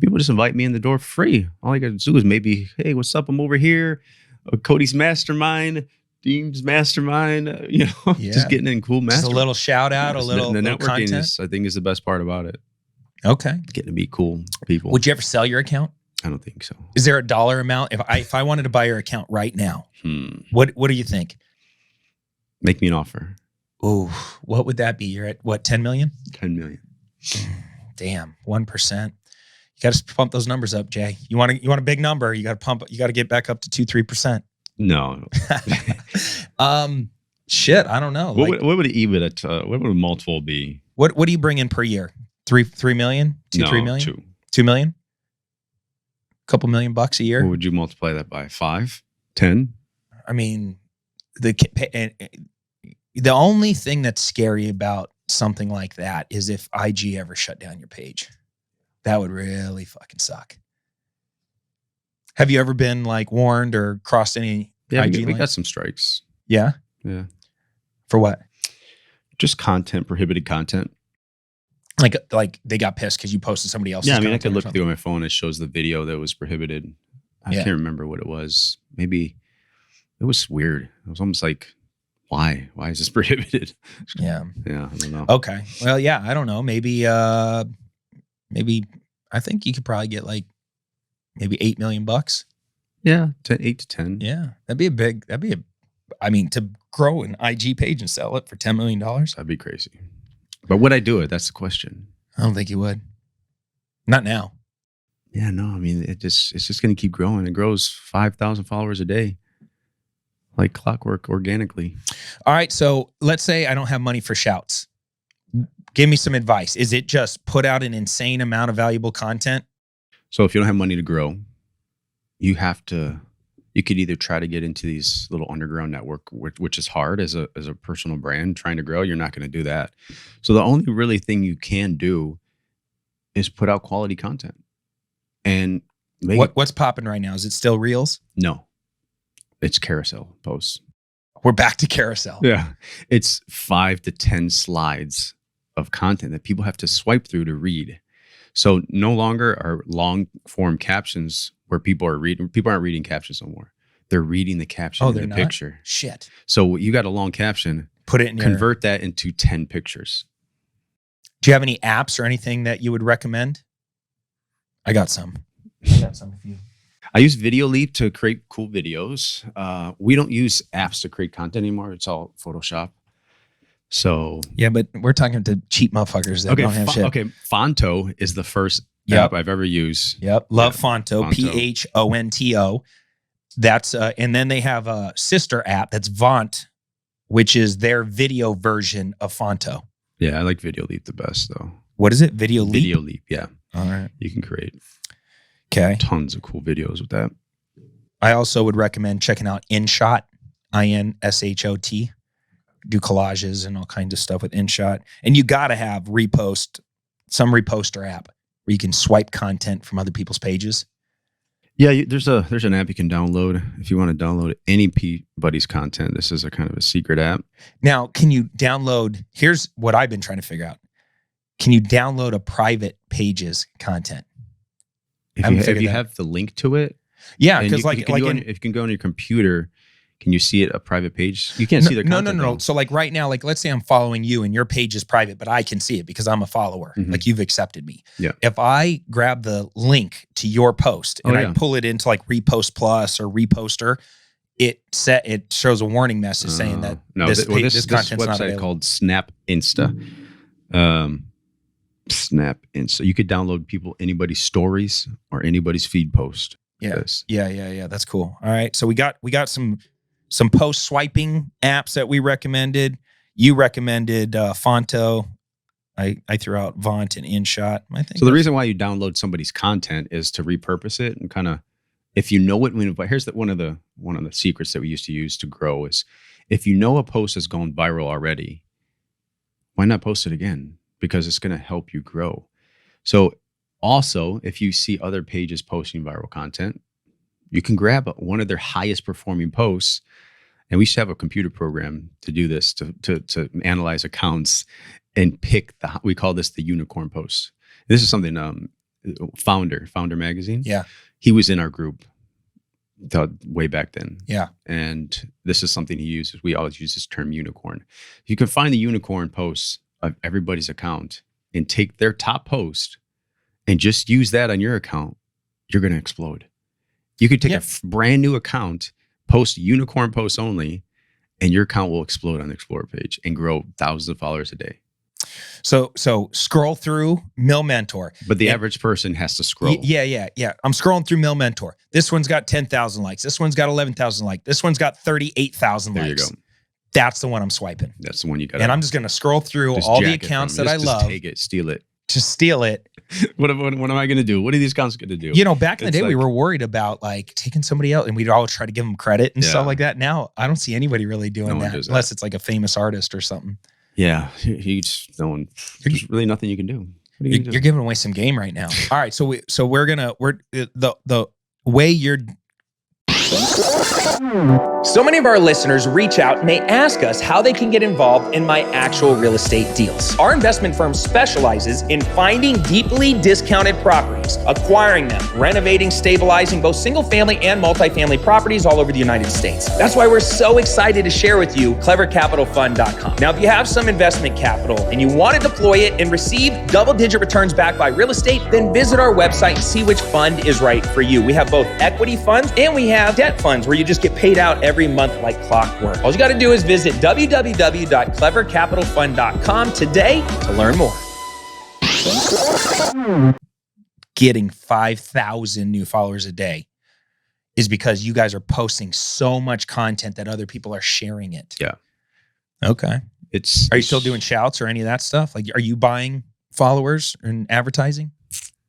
People just invite me in the door for free. All I got to do is maybe, hey, what's up? I'm over here. Cody's mastermind, Dean's mastermind. Just getting in cool mastermind. Just a little shout out, a little the little networking content. I think is the best part about it. Okay. Getting to meet cool people. Would you ever sell your account? I don't think so. Is there a dollar amount? If I wanted to buy your account right now, what do you think? Make me an offer. Ooh, what would that be? You're at what, 10 million? 10 million. Damn, 1%. You got to pump those numbers up, Jay. You want a big number. You got to get back up to 2-3%. No. Shit, I don't know. What would EBIT? What would a multiple be? What do you bring in per year? 3 million? 3 million? 2 million? Couple $1 million a year? What would you multiply that by? 5? 10? I mean, the only thing that's scary about something like that is if IG ever shut down your page. That would really fucking suck. Have you ever been like warned or crossed any IG we got some strikes. Yeah? Yeah. For what? Just prohibited content. Like they got pissed because you posted somebody else's Yeah, I mean, I content could or look something. through my phone. It shows the video that was prohibited. I can't remember what it was. Maybe it was weird. It was almost like, why? Why is this prohibited? Yeah. Yeah, I don't know. Okay. Well, yeah, I don't know. Maybe I think you could probably get like maybe $8 million. Yeah, 8 to 10. Yeah. I mean, to grow an IG page and sell it for $10 million. That'd be crazy. But would I do it? That's the question. I don't think you would. Not now. Yeah, no. I mean, it's just going to keep growing. It grows 5,000 followers a day, like clockwork, organically. All right. So let's say I don't have money for shouts. Give me some advice. Is it just put out an insane amount of valuable content? So if you don't have money to grow, you could either try to get into these little underground network, which is hard as a personal brand trying to grow. You're not going to do that. So the only really thing you can do is put out quality content. And what's popping right now? Is it still Reels? No, it's carousel posts. We're back to carousel. Yeah. It's 5 to 10 slides of content that people have to swipe through to read. So no longer are long form captions where people aren't reading captions no more. They're reading the caption in the picture. Shit. So you got a long caption, put it in convert that into 10 pictures. Do you have any apps or anything that you would recommend? I got some. If you. I use Video Leap to create cool videos. We don't use apps to create content anymore. It's all Photoshop. So yeah, but we're talking to cheap motherfuckers that don't have shit. Okay, Fonto is the first app I've ever used. Yep, love Fonto. Phonto. That's and then they have a sister app that's Vaunt, which is their video version of Fonto. Yeah, I like Video Leap the best though. What is it? Video Leap. Video Leap. Yeah. All right. You can create tons of cool videos with that. I also would recommend checking out InShot, INSHOT. Do collages and all kinds of stuff with InShot. And you got to have some reposter app. where you can swipe content from other people's pages? Yeah, there's an app you can download if you want to download anybody's content. This is a kind of a secret app. Now, can you download? Here's what I've been trying to figure out. Can you download a private page's content? If you have the link to it, yeah, because if you can go on your computer, can you see it a private page? You can't see their content. No. So like right now, like let's say I'm following you and your page is private, but I can see it because I'm a follower. Like you've accepted me. Yeah. If I grab the link to your post and I pull it into like Repost Plus or Reposter, it shows a warning message saying that this content's not available. Called Snap Insta. Snap Insta. You could download anybody's stories or anybody's feed post. Yeah. That's cool. All right. So we got some post swiping apps that we recommended. You recommended Fonto. I threw out Vaunt and InShot. I think so. The reason why you download somebody's content is to repurpose it and kind of, if you know it. But here's one of the secrets that we used to use to grow is, if you know a post has gone viral already, why not post it again? Because it's going to help you grow. So also, if you see other pages posting viral content, you can grab one of their highest performing posts. And we used to have a computer program to do this, to analyze accounts and pick we call this the unicorn post. This is something Founder Magazine. Yeah. He was in our group way back then. Yeah. And this is something he uses. We always use this term unicorn. You can find the unicorn posts of everybody's account and take their top post and just use that on your account. You're going to explode. You could take a brand new account, post unicorn posts only, and your account will explode on the Explorer page and grow thousands of followers a day. So scroll through Mill Mentor. But the average person has to scroll. Yeah. I'm scrolling through Mill Mentor. This one's got 10,000 likes. This one's got 11,000 likes. This one's got 38,000 likes. There you go. That's the one I'm swiping. That's the one you got. And I'm just going to scroll through all the accounts that I love. Just take it, steal it. Just steal it. What am I going to do? What are these accounts going to do? Back in the day, we were worried about like taking somebody else, and we'd always try to give them credit and stuff like that. Now, I don't see anybody really doing that unless it's like a famous artist or something. Yeah, there's really nothing you can do. You're giving away some game right now. All right, so the way you're. So many of our listeners reach out and they ask us how they can get involved in my actual real estate deals. Our investment firm specializes in finding deeply discounted properties, acquiring them, renovating, stabilizing both single-family and multifamily properties all over the United States. That's why we're so excited to share with you clevercapitalfund.com. Now, if you have some investment capital and you want to deploy it and receive double-digit returns backed by real estate, then visit our website and see which fund is right for you. We have both equity funds and we have debt funds where you just get paid out every month like clockwork. All you got to do is visit www.clevercapitalfund.com today to learn more. Getting 5,000 new followers a day is because you guys are posting so much content that other people are sharing it. Yeah. Okay. Are you still doing shouts or any of that stuff? Like, are you buying followers and advertising?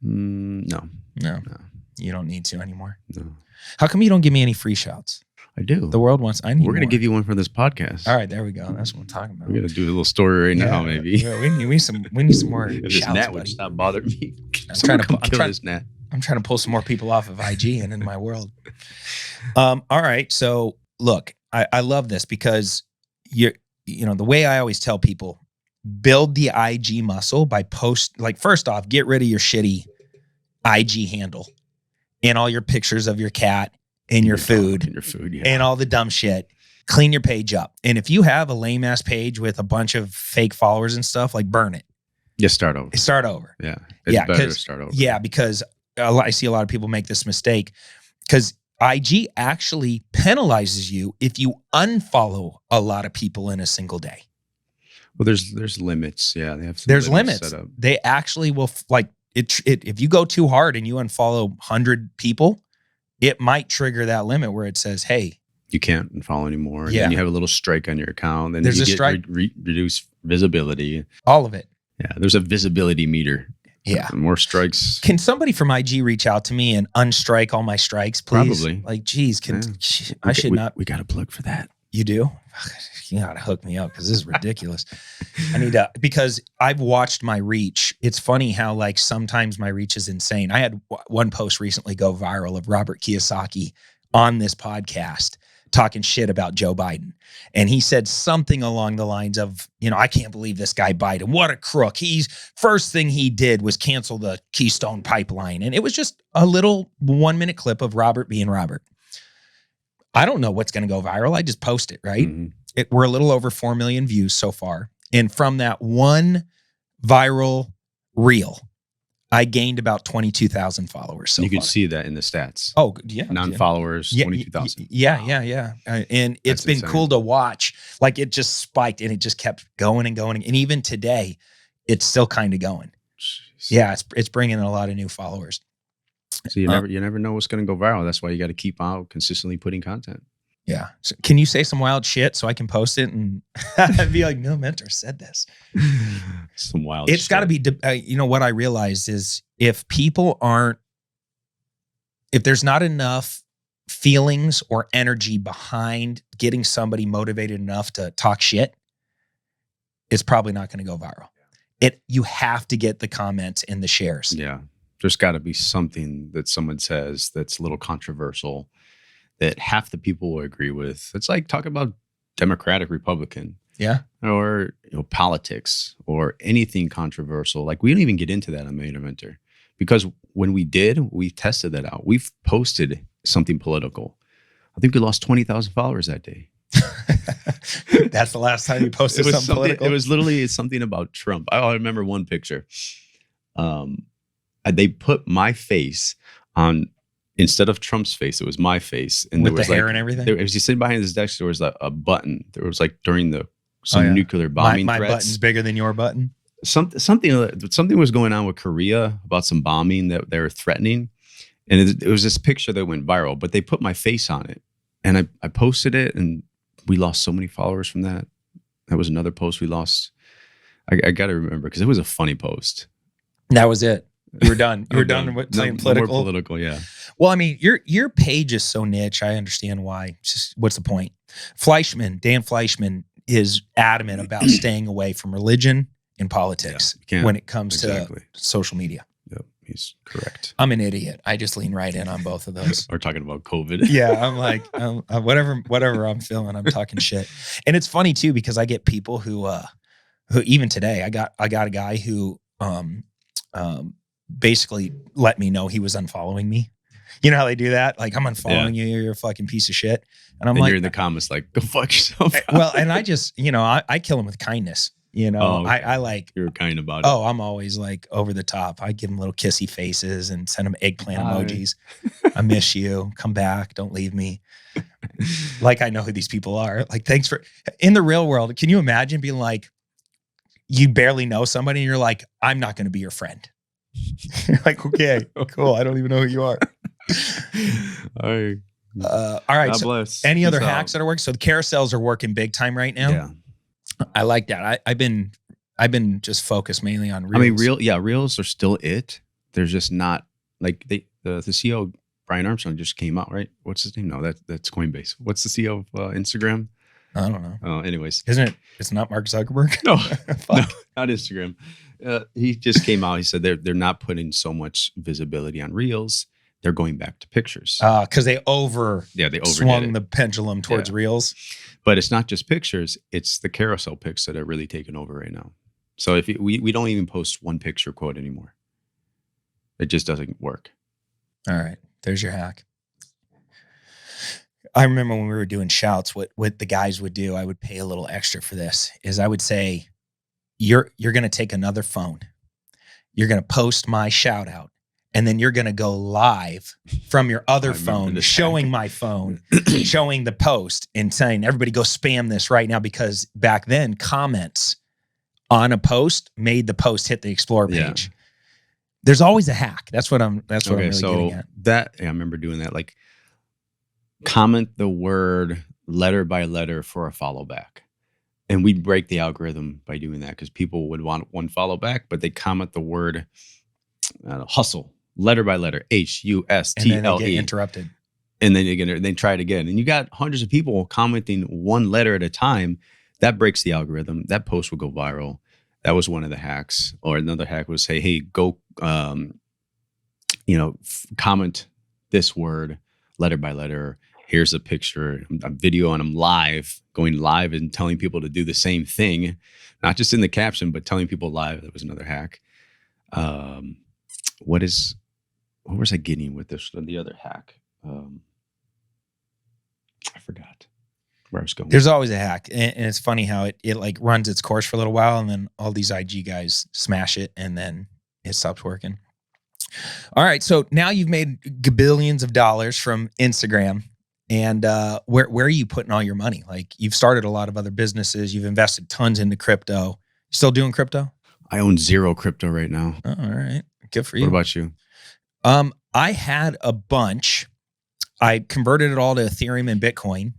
No. You don't need to anymore. No. How come you don't give me any free shouts? I do. The world wants. We're going to give you one for this podcast. All right, there we go. That's what I'm talking about. We're going to do a little story right now, maybe. Yeah, we need some more if shouts, this gnat buddy. would stop bothering me. I'm trying to kill this gnat. I'm trying to pull some more people off of IG and in my world. All right, so look, I love this because the way I always tell people, build the IG muscle by first off, get rid of your shitty IG handle and all your pictures of your cat and your food and all the dumb shit. Clean your page up. And if you have a lame ass page with a bunch of fake followers and stuff, like burn it. Just start over. Yeah. It's better to start over. Yeah, because I see a lot of people make this mistake because IG actually penalizes you if you unfollow a lot of people in a single day. Well, there's limits. Yeah, they have some there's limits. Set up. They actually will if you go too hard and you unfollow 100 people, it might trigger that limit where it says, hey, you can't unfollow anymore. Yeah. And you have a little strike on your account. Then there's you a strike. Reduce visibility. All of it. Yeah. There's a visibility meter. Yeah. More strikes. Can somebody from IG reach out to me and unstrike all my strikes, please? Probably. Like, geez, I should not. We got a plug for that. You do? you gotta hook me up because this is ridiculous. I need to, because I've watched my reach. It's funny how like sometimes my reach is insane. I had one post recently go viral of Robert Kiyosaki on this podcast talking shit about Joe Biden. And he said something along the lines of, I can't believe this guy Biden. What a crook. First thing he did was cancel the Keystone Pipeline. And it was just a little 1-minute clip of Robert being Robert. I don't know what's going to go viral. I just post it, right? Mm-hmm. We're a little over 4 million views so far. And from that one viral reel, I gained about 22,000 followers so far. You can see that in the stats. Oh, yeah. Non-followers, 22,000. Yeah. And it's been insane. cool to watch. Like it just spiked and it just kept going and going. And even today, it's still kind of going. Jeez. Yeah, it's bringing in a lot of new followers. So you never know what's going to go viral. That's why you got to keep out consistently putting content. Yeah. So can you say some wild shit so I can post it and be like, no, Mentor said this. Some wild It's shit. got to be, what I realized is if there's not enough feelings or energy behind getting somebody motivated enough to talk shit, it's probably not going to go viral. You have to get the comments and the shares. Yeah. There's got to be something that someone says that's a little controversial that half the people will agree with. It's like talking about Democratic, Republican. Yeah. Or politics or anything controversial. Like we don't even get into that on Millionaire Mentor because when we tested that out. We've posted something political. I think we lost 20,000 followers that day. That's the last time you posted something political? It was literally something about Trump. I remember one picture. They put my face on, instead of Trump's face, it was my face. And with there was the hair like, and everything? It was just sitting behind his desk. There was a button. There was like during some nuclear bombing my threats. button's bigger than your button? Something was going on with Korea about some bombing that they were threatening. And it was this picture that went viral, but they put my face on it. And I posted it and we lost so many followers from that. That was another post we lost. I got to remember because it was a funny post. That was it. You were done. You were done with saying political. More political, yeah. Well, I mean, your page is so niche. I understand why. It's just, what's the point? Dan Fleischman is adamant about staying away from religion and politics when it comes to social media. Yep, he's correct. I'm an idiot. I just lean right in on both of those. We're talking about COVID. Yeah, I'm like, whatever I'm feeling, I'm talking shit. And it's funny too because I get people who even today, I got a guy who basically let me know he was unfollowing me. You know how they do that? Like, I'm unfollowing you. You're a fucking piece of shit. And I'm like, you're in the comments like, go fuck yourself. Well, and I just, I kill him with kindness. Okay. I like, you're kind about it. Oh, I'm always like over the top. I give them little kissy faces and send them eggplant emojis. I miss you. Come back. Don't leave me. Like, I know who these people are. Like, thanks for, in the real world, can you imagine being like, you barely know somebody and you're like, I'm not going to be your friend. You're like, okay, cool. I don't even know who you are. All right. All right. God So bless. any Peace other out. hacks that are working? So the carousels are working big time right now. Yeah. I like that. I've been just focused mainly on reels. I mean, reels are still it. There's just not like the CEO Brian Armstrong just came out, right? What's his name? No, that's Coinbase. What's the CEO of Instagram? I don't know. Oh, anyways, Isn't it? It's not Mark Zuckerberg. no, not Instagram. He just came out. He said they're not putting so much visibility on reels. They're going back to pictures. Because they swung the pendulum towards reels. But it's not just pictures; it's the carousel pics that are really taking over right now. So if we don't even post one picture quote anymore, it just doesn't work. All right, there's your hack. I remember when we were doing shouts, what the guys would do, I would pay a little extra for this, is I would say, you're going to take another phone. You're going to post my shout out. And then you're going to go live from your other phone, showing my phone, showing the post and saying, everybody go spam this right now. Because back then comments on a post made the post hit the explore page. Yeah. There's always a hack. That's what I'm really getting at. I remember doing that. Like, comment the word letter by letter for a follow back. And we'd break the algorithm by doing that because people would want one follow back, but they comment the word hustle, letter by letter, HUSTLE. And then they get interrupted. And then again, they try it again. And you got hundreds of people commenting one letter at a time. That breaks the algorithm. That post will go viral. That was one of the hacks. Or another hack was say, hey, go, comment this word letter by letter. Here's a picture, a video, and I'm going live and telling people to do the same thing, not just in the caption, but telling people live. That was another hack. What was I getting with this? The other hack. I forgot where I was going. There's always a hack. And it's funny how it like runs its course for a little while, and then all these IG guys smash it, and then it stops working. All right. So now you've made billions of dollars from Instagram. And where are you putting all your money? Like, you've started a lot of other businesses. You've invested tons into crypto. You still doing crypto? I own 0 crypto right now. Oh, all right. Good for you. What about you? I had a bunch. I converted it all to Ethereum and Bitcoin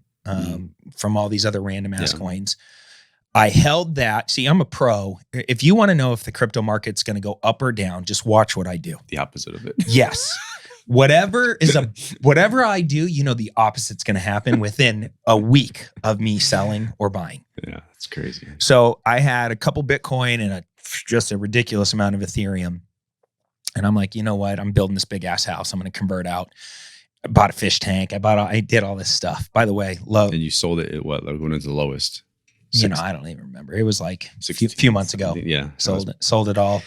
from all these other random ass coins. I held that. See, I'm a pro. If you want to know if the crypto market's going to go up or down, just watch what I do. The opposite of it. Yes. Whatever I do, the opposite's going to happen within a week of me selling or buying. Yeah, that's crazy. So I had a couple Bitcoin and just a ridiculous amount of Ethereum. And I'm like, you know what? I'm building this big ass house. I'm going to convert out. I bought a fish tank. I did all this stuff. By the way, low. And you sold it at what? Like when it was the lowest? I don't even remember. It was like a few months ago. Yeah. Sold it all.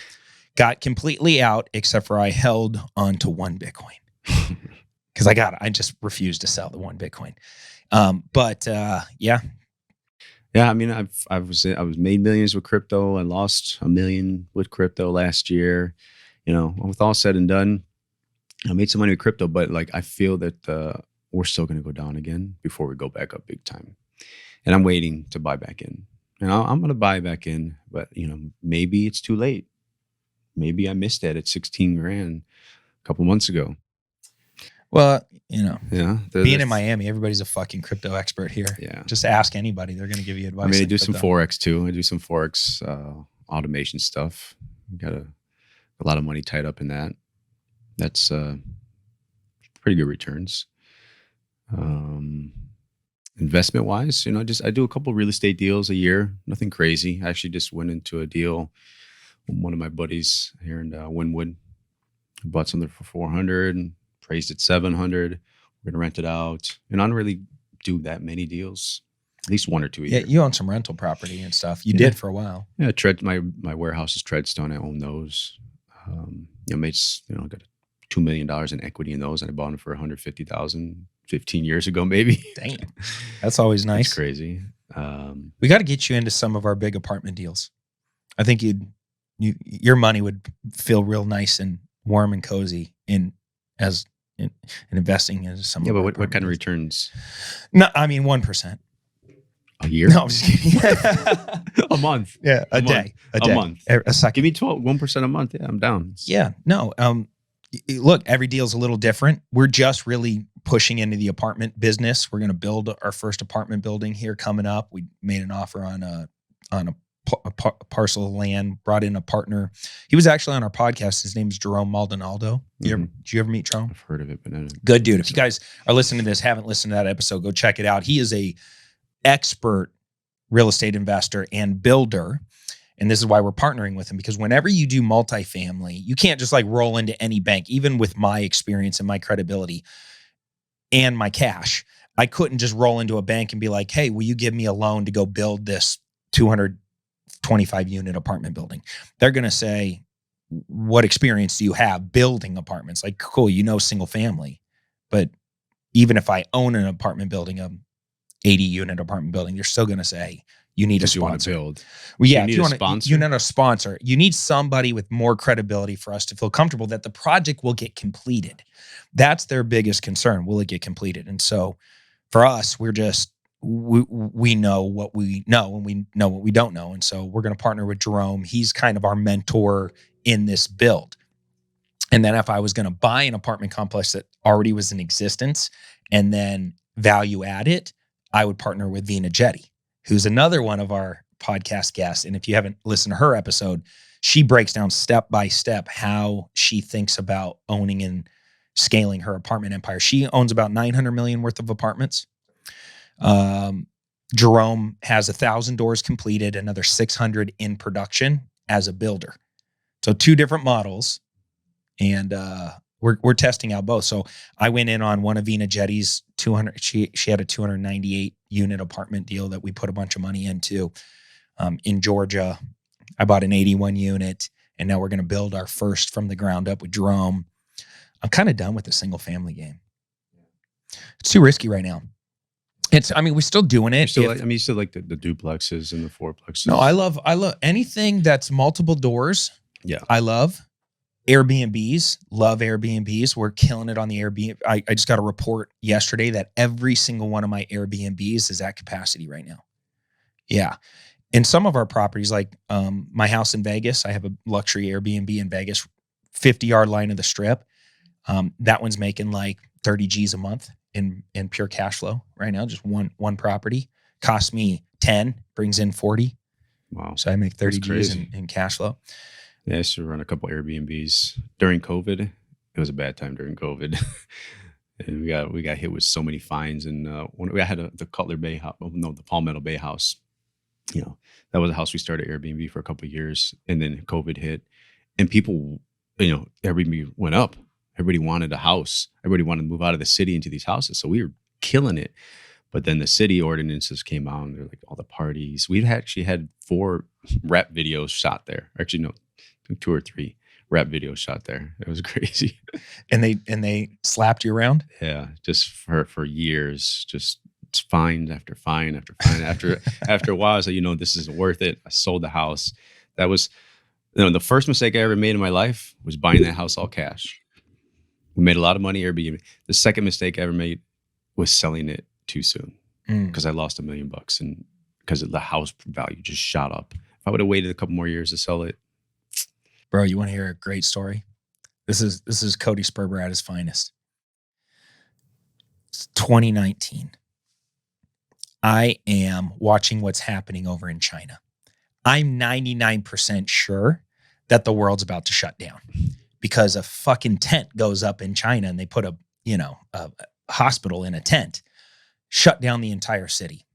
Got completely out, except for I held on to one Bitcoin because I just refused to sell the one Bitcoin. Yeah. I mean, I was made millions with crypto. I lost $1 million with crypto last year. With all said and done, I made some money with crypto, but like I feel that we're still going to go down again before we go back up big time. And I'm waiting to buy back in. And I'm going to buy back in, but maybe it's too late. Maybe I missed that at 16 grand a couple months ago. Well, being in Miami, everybody's a fucking crypto expert here. Yeah. Just ask anybody. They're going to give you advice. I mean, I do some Forex too. I do some Forex automation stuff. Got a lot of money tied up in that. That's pretty good returns. Investment wise, I do a couple real estate deals a year. Nothing crazy. I actually just went into a deal with one of my buddies here in Wynwood. I bought something for 400 and praised it 700. We're gonna rent it out. And I don't really do that many deals. At least 1 or 2 a year. Yeah, you own some rental property and stuff. You did for a while. Yeah, my warehouse is Treadstone. I own those. Got $2 million in equity in those, and I bought them for $150,000 15 years ago, maybe. Damn, that's always nice. That's crazy. We got to get you into some of our big apartment deals. I think your money would feel real nice and warm and cozy in investing in some. Yeah, but what kind of returns? No, I mean 1%. A year? No, I'm just kidding. A month. Yeah, a day. A month. A second. Give me 1% a month. Yeah, I'm down. Yeah, no. Look, every deal's a little different. We're just really pushing into the apartment business. We're going to build our first apartment building here coming up. We made an offer on a parcel of land, brought in a partner. He was actually on our podcast. His name is Jerome Maldonado. Did you ever meet Jerome? I've heard of it, but good dude. If you guys are listening to this, haven't listened to that episode, go check it out. He is a expert real estate investor and builder. And this is why we're partnering with him, because whenever you do multifamily, you can't just like roll into any bank. Even with my experience and my credibility and my cash, I couldn't just roll into a bank and be like, hey, will you give me a loan to go build this 225 unit apartment building? They're going to say, what experience do you have building apartments? Like, cool, single family. But even if I own an apartment building, 80 unit apartment building, you're still going to say, you need a sponsor. You want to build. Well, yeah, you need a sponsor. You need a sponsor. You need somebody with more credibility for us to feel comfortable that the project will get completed. That's their biggest concern. Will it get completed? And so for us, we're just, we know what we know and we know what we don't know. And so we're going to partner with Jerome. He's kind of our mentor in this build. And then if I was going to buy an apartment complex that already was in existence and then value add it, I would partner with Vina Jetty, who's another one of our podcast guests. And if you haven't listened to her episode, she breaks down step by step how she thinks about owning and scaling her apartment empire. She owns about 900 million worth of apartments. Jerome has 1,000 doors completed, another 600 in production as a builder. So 2 different models, and we're testing out both. So I went in on one of Vina Jetty's 200. She had a 298 unit apartment deal that we put a bunch of money into in Georgia. I bought an 81 unit, and now we're going to build our first from the ground up with Jerome. I'm kind of done with the single family game. It's too risky right now. We're still doing it. You still like the duplexes and the fourplexes. No, I love anything that's multiple doors. Yeah. I love Airbnbs. Love Airbnbs. We're killing it on the Airbnb. I just got a report yesterday that every single one of my Airbnbs is at capacity right now. Yeah. And some of our properties, like my house in Vegas, I have a luxury Airbnb in Vegas, 50-yard line of the strip. That one's making like 30 G's a month in pure cash flow right now. Just one property costs me 10, brings in 40. Wow. So I make 30 G's in cash flow. Yeah, I used to run a couple Airbnbs during COVID. It was a bad time during COVID. And we got hit with so many fines. And when we had the Cutler Bay house, the Palmetto Bay house, that was a house we started Airbnb for a couple of years. And then COVID hit, and people, Airbnb went up. Everybody wanted a house. Everybody wanted to move out of the city into these houses. So we were killing it. But then the city ordinances came out, and they're like all the parties. We actually had 4 rap videos shot there. Actually, no, 2 or 3 rap videos shot there. It was crazy. And they slapped you around? Yeah, just for years, just fine after fine after fine. After a while, I was like, this isn't worth it. I sold the house. That was, the first mistake I ever made in my life was buying that house all cash. We made a lot of money Airbnb. The second mistake I ever made was selling it too soon because I lost $1 million, and because the house value just shot up. If I would have waited a couple more years to sell it. Bro, you want to hear a great story? This is Cody Sperber at his finest. It's 2019. I am watching what's happening over in China. I'm 99% sure that the world's about to shut down because a fucking tent goes up in China and they put a hospital in a tent, shut down the entire city.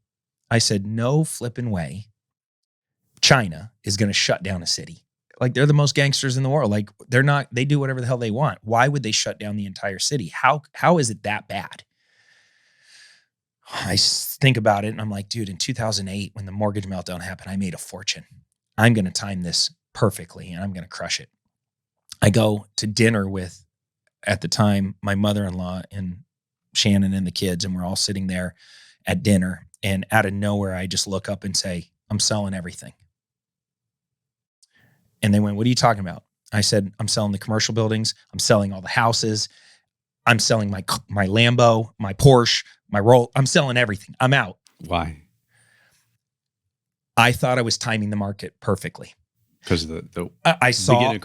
I said, no flipping way China is going to shut down a city. Like, they're the most gangsters in the world. Like, they do whatever the hell they want. Why would they shut down the entire city? How is it that bad? I think about it and I'm like, dude, in 2008, when the mortgage meltdown happened, I made a fortune. I'm going to time this perfectly and I'm going to crush it. I go to dinner with, at the time, my mother-in-law and Shannon and the kids, and we're all sitting there at dinner. And out of nowhere, I just look up and say, I'm selling everything. And they went, what are you talking about? I said, I'm selling the commercial buildings. I'm selling all the houses. I'm selling my Lambo, my Porsche, my Roll. I'm selling everything. I'm out. Why? I thought I was timing the market perfectly. Because I saw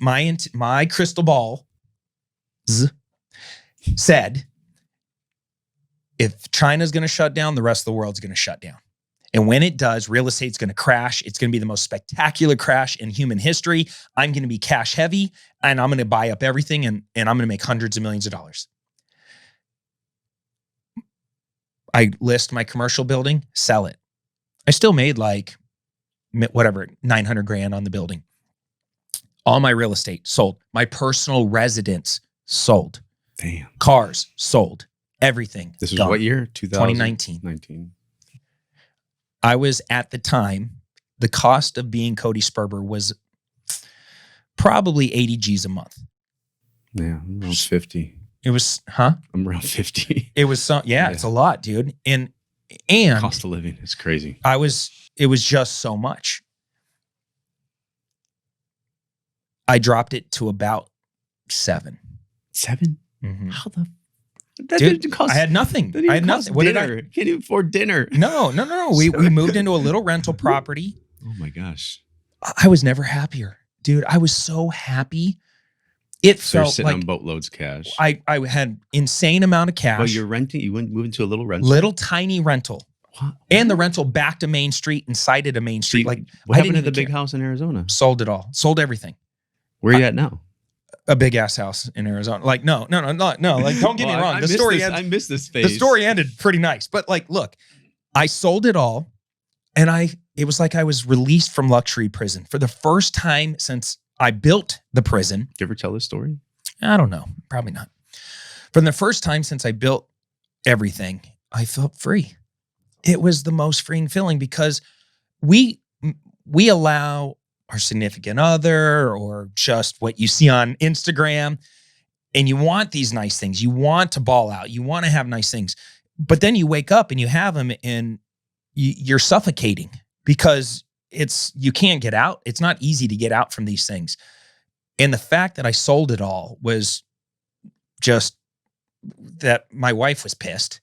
my crystal ball said, if China's going to shut down, the rest of the world's going to shut down. And when it does, real estate's going to crash. It's going to be the most spectacular crash in human history. I'm going to be cash heavy, and I'm going to buy up everything, and I'm going to make hundreds of millions of dollars. I list my commercial building, sell it. I still made like, whatever, 900 grand on the building. All my real estate sold. My personal residence sold. Damn. Cars sold. Everything. This was gone. what year? 2019. 19. I was, at the time, the cost of being Cody Sperber was probably 80 G's a month. Yeah, I'm around 50. It was, huh? I'm around 50. It was it's a lot, dude. And cost of living is crazy. It was just so much. I dropped it to about 7. 7? Mm-hmm. How the? That Dude, didn't cost, I had nothing. I had nothing. What dinner. Can't even afford dinner. No. We moved into a little rental property. Oh my gosh. I was never happier, dude. I was so happy. It So felt you're sitting like on boatloads cash. I had insane amount of cash. Well, you're renting. You went moving to a little rental. Little tiny rental. What? And the rental backed a main street and sited a main street. Like, what I happened didn't to the even big care. house in Arizona? Sold it all. Sold everything. Where are you at now? a big ass house in Arizona. Like, no. Like, don't get me wrong. I missed this phase. The story ended pretty nice, but like, look, I sold it all, and it was like I was released from luxury prison for the first time since I built the prison. Did you ever tell this story? I don't know, probably not. From the first time since I built everything, I felt free. It was the most freeing feeling because we allow our significant other or just what you see on Instagram, and you want these nice things. You want to ball out. You want to have nice things. But then you wake up and you have them and you're suffocating because you can't get out. It's not easy to get out from these things. And the fact that I sold it all was just that my wife was pissed.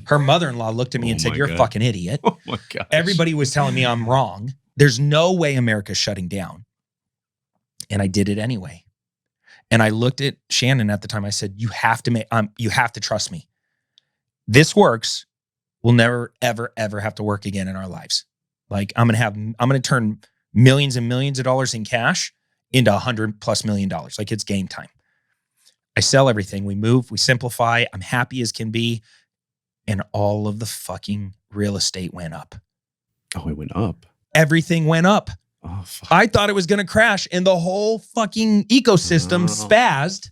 Her mother-in-law looked at me and said, "You're a fucking idiot." Oh my gosh. Everybody was telling me I'm wrong. There's no way America's shutting down. And I did it anyway. And I looked at Shannon at the time. I said, you have to trust me. This works. We'll never, ever, ever have to work again in our lives. Like I'm going to turn millions and millions of dollars in cash into $100+ million. Like it's game time. I sell everything. We move, we simplify. I'm happy as can be. And all of the fucking real estate went up. Oh, it went up. Everything went up. Oh, fuck. I thought it was going to crash and the whole fucking ecosystem spazzed.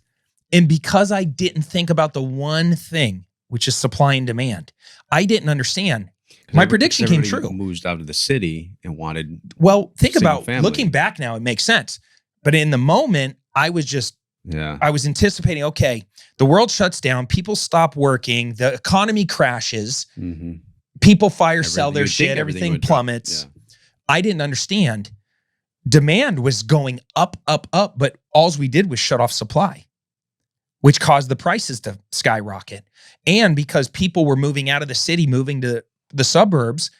And because I didn't think about the one thing, which is supply and demand, I didn't understand. My prediction came true. Moved out of the city and wanted. Well, think about family. Looking back now, it makes sense. But in the moment, I was anticipating, okay, the world shuts down, people stop working, the economy crashes, people sell their shit, everything plummets. Yeah. I didn't understand. Demand was going up, but all we did was shut off supply, which caused the prices to skyrocket. And because people were moving out of the city, moving to the suburbs,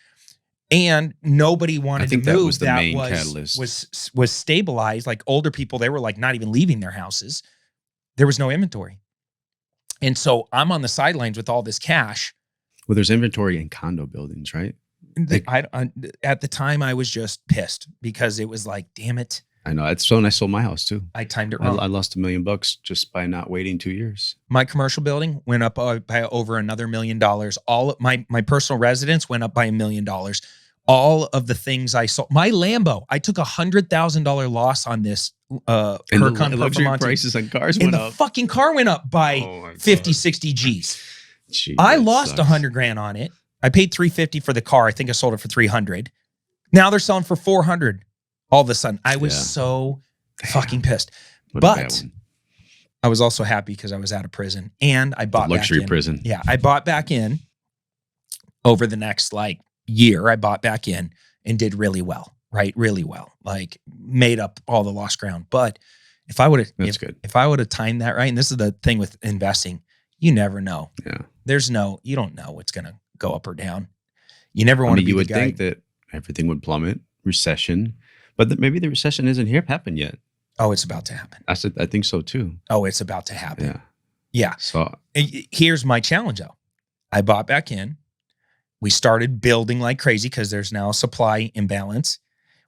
and nobody wanted to move, that was the main catalyst. Was stabilized. Like older people, they were like not even leaving their houses. There was no inventory. And so I'm on the sidelines with all this cash. Well, there's inventory in condo buildings, right? At the time, I was just pissed because it was like, damn it. I know. It's so when I sold my house too. I timed it wrong. I lost $1 million just by not waiting 2 years. My commercial building went up by over another $1 million. All of my personal residence went up by $1 million. All of the things I sold, my Lambo, I took $100,000 loss on this. And the luxury prices on cars went up. And the fucking car went up by 50, 60 G's. Gee, I lost $100,000 on it. I paid $350 for the car. I think I sold it for $300. Now they're selling for $400. All of a sudden, I was so fucking pissed. But I was also happy because I was out of prison and I bought luxury back in. prison. Yeah, I bought back in over the next year. I bought back in and did really well. Right, really well. Like made up all the lost ground. But if I would have, if I would have timed that right, and this is the thing with investing, you never know. Yeah, you don't know what's going to go up or down. You never want to be. You would the guy. think that everything would plummet, recession, but maybe the recession isn't happened yet. Oh, it's about to happen. I think so too. Oh, it's about to happen. Yeah, yeah. So here's my challenge though. I bought back in. We started building like crazy because there's now a supply imbalance.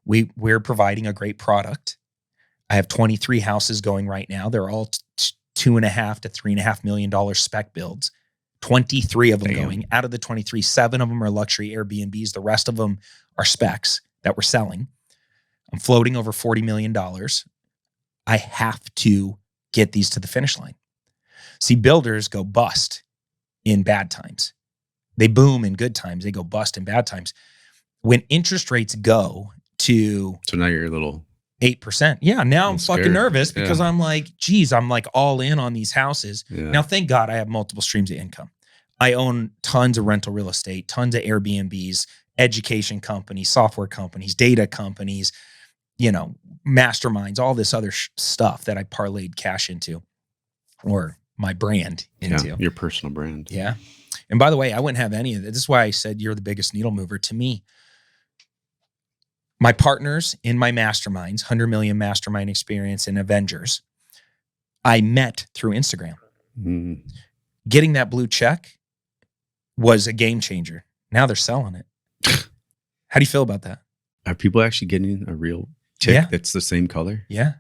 We're providing a great product. I have 23 houses going right now. They're all $2.5 to $3.5 million spec builds. 23 of them going. Out of the 23, 7 of them are luxury Airbnbs. The rest of them are specs that we're selling. I'm floating over $40 million. I have to get these to the finish line. See, builders go bust in bad times. They boom in good times. They go bust in bad times. When interest rates go to... So now you're a little... 8%. Yeah, now I'm fucking nervous because I'm like, geez, I'm like all in on these houses. Yeah. Now, thank God I have multiple streams of income. I own tons of rental real estate, tons of Airbnbs, education companies, software companies, data companies, masterminds, all this other stuff that I parlayed cash into or my brand into. Yeah, your personal brand. Yeah. And by the way, I wouldn't have any of it. This is why I said you're the biggest needle mover to me. My partners in my masterminds, 100 million mastermind experience and Avengers, I met through Instagram. Mm. Getting that blue check was a game changer. Now they're selling it. How do you feel about that? Are people actually getting a real check that's the same color? Yeah.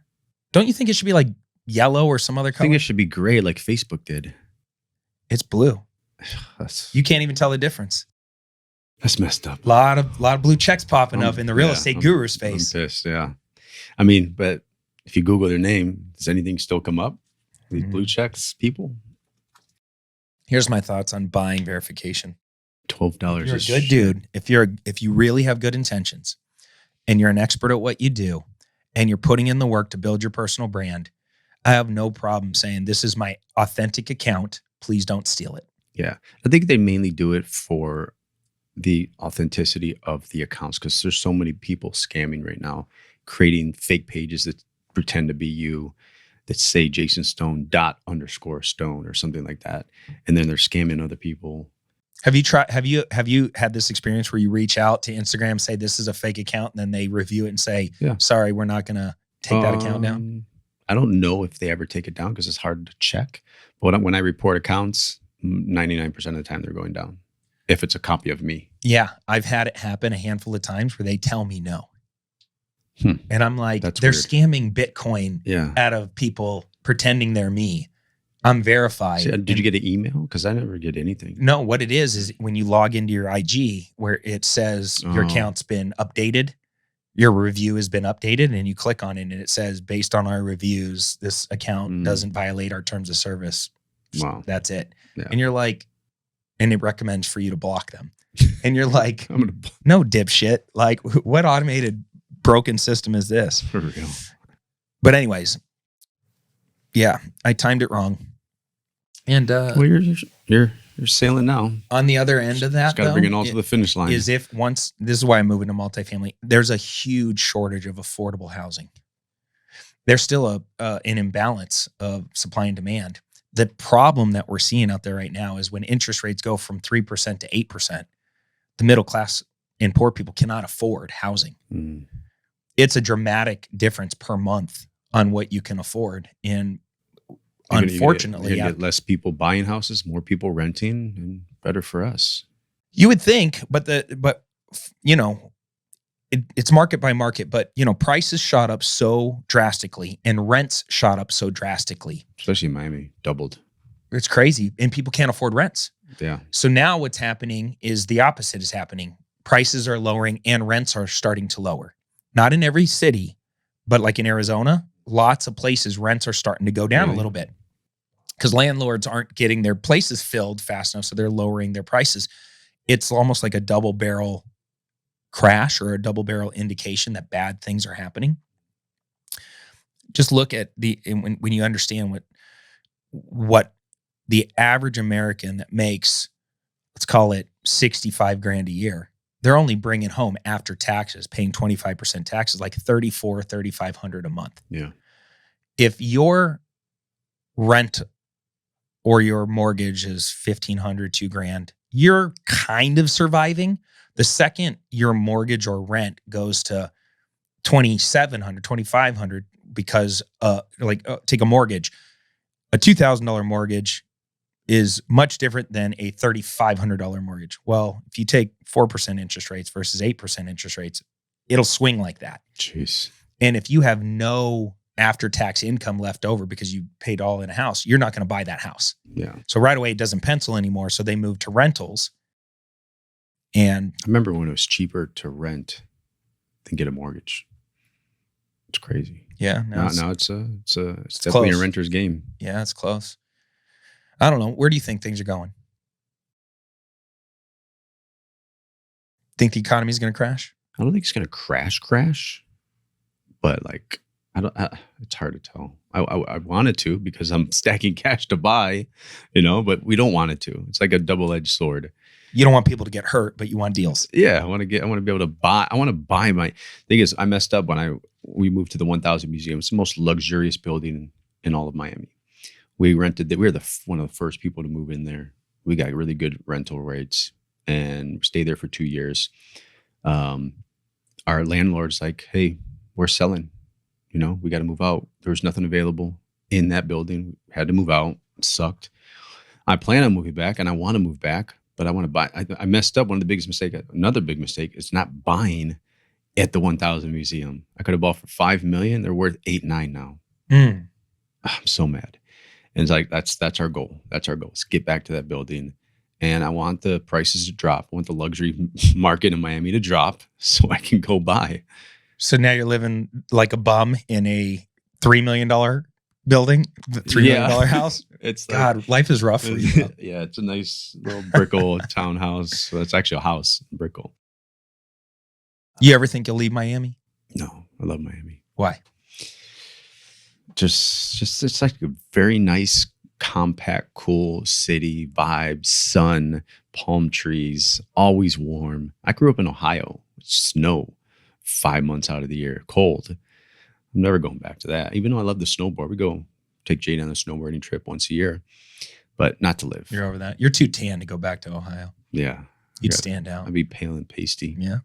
Don't you think it should be like yellow or some other I color? think it should be gray like Facebook did. It's blue. That's You can't even tell the difference. messed up. A lot of blue checks popping up in the real estate guru's face. I'm pissed, yeah. I mean, but if you Google their name, does anything still come up? These blue checks people? Here's my thoughts on buying verification. $12 You're a is good dude. If you really have good intentions and you're an expert at what you do and you're putting in the work to build your personal brand, I have no problem saying this is my authentic account. Please don't steal it. Yeah. I think they mainly do it for the authenticity of the accounts because there's so many people scamming right now, creating fake pages that pretend to be you, that say Jason Stone _Stone or something like that. And then they're scamming other people. Have you had this experience where you reach out to Instagram, say this is a fake account, and then they review it and say, Yeah. Sorry, we're not going to take that account down? I don't know if they ever take it down because it's hard to check. But when I report accounts, 99% of the time they're going down if it's a copy of me. Yeah, I've had it happen a handful of times where they tell me no. And I'm like, That's they're weird. scamming Bitcoin Yeah. out of people pretending they're me. I'm verified. So, did you get an email? Because I never get anything. No, what it is when you log into your IG where it says your account's been updated, your review has been updated, and you click on it and it says, based on our reviews, this account doesn't violate our terms of service. Wow. That's it. Yeah. And you're like, and it recommends for you to block them. And you're like, I'm gonna no, dipshit. Like, what automated broken system is this? for real. But anyways, yeah, I timed it wrong. And Well, you're sailing now. on the other end of that, Just got to bring it all to the finish line. is if once, this is why I'm moving to multifamily, there's a huge shortage of affordable housing. There's still an imbalance of supply and demand. The problem that we're seeing out there right now is when interest rates go from 3% to 8%, the middle class and poor people cannot afford housing. It's a dramatic difference per month on what you can afford. And unfortunately, you get less people buying houses, more people renting, and better for us. you would think, but you know, it's market by market, but you know, prices shot up so drastically and rents shot up so drastically. Especially in Miami, doubled. It's crazy. And people can't afford rents. Yeah. So now what's happening is the opposite is happening. Prices are lowering and rents are starting to lower. Not in every city, but like in Arizona, lots of places rents are starting to go down a little bit because landlords aren't getting their places filled fast enough. So they're lowering their prices. It's almost like a double barrel crash or a double barrel indication that bad things are happening. Just look at when you understand what the average American that makes, let's call it 65 grand a year, they're only bringing home after taxes, paying 25% taxes, like $3,500 a month. Yeah. If your rent or your mortgage is $1,500, $2,000, you're kind of surviving. The second your mortgage or rent goes to $2,700, $2,500, because take a mortgage, a $2,000 mortgage is much different than a $3,500 mortgage. Well, if you take 4% interest rates versus 8% interest rates, it'll swing like that. Jeez. And if you have no after-tax income left over because you paid all in a house, you're not going to buy that house. Yeah. So right away, it doesn't pencil anymore. So they move to rentals. And I remember when it was cheaper to rent than get a mortgage. It's crazy. yeah, Now it's definitely close. a renter's game. Yeah, it's close. I don't know. Where do you think things are going? Think the economy is going to crash? I don't think it's gonna crash, but like it's hard to tell. I want it to because I'm stacking cash to buy, but we don't want it to. It's like a double-edged sword. You don't want people to get hurt, but you want deals. Yeah, I want to be able to buy. I want to buy my thing is I messed up when we moved to the 1000 Museum. It's the most luxurious building in all of Miami. We rented we were one of the first people to move in there. We got really good rental rates and stayed there for 2 years. Our landlord's like, hey, we're selling. We got to move out. There was nothing available in that building. We had to move out. It sucked. I plan on moving back and I want to move back, but I want to buy. I messed up. One of the biggest mistakes, another big mistake is not buying at the 1000 Museum. I could have bought for $5 million. They're worth $8-9 now. I'm so mad. And it's like, that's our goal. That's our goal. Is get back to that building. And I want the prices to drop. I want the luxury market in Miami to drop so I can go buy. So now you're living like a bum in a $3 million building, $3 million house. It's God, life is rough for you. Yeah, it's a nice little Brickell townhouse. So it's actually a house in Brickell. You ever think you'll leave Miami? No, I love Miami. Why? Just it's like a very nice, compact, cool city vibe, sun, palm trees, always warm. I grew up in Ohio, snow 5 months out of the year, cold. I'm never going back to that. Even though I love the snowboard, we go take Jade on a snowboarding trip once a year, but not to live. You're over that. You're too tan to go back to Ohio. Yeah. You'd stand out. I'd be pale and pasty. Yeah.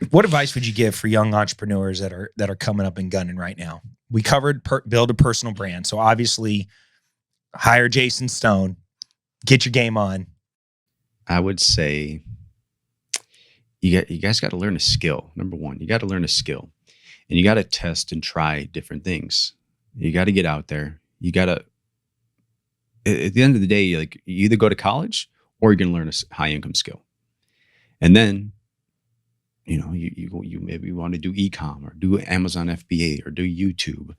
What advice would you give for young entrepreneurs that are coming up and gunning right now? We covered build a personal brand. So obviously hire Jason Stone, get your game on. I would say you guys got to learn a skill. Number one, you got to learn a skill, and you got to test and try different things. You got to get out there. You got to, at the end of the day, like you either go to college or you're going to learn a high income skill. And then, you maybe want to do e-com or do Amazon FBA or do YouTube.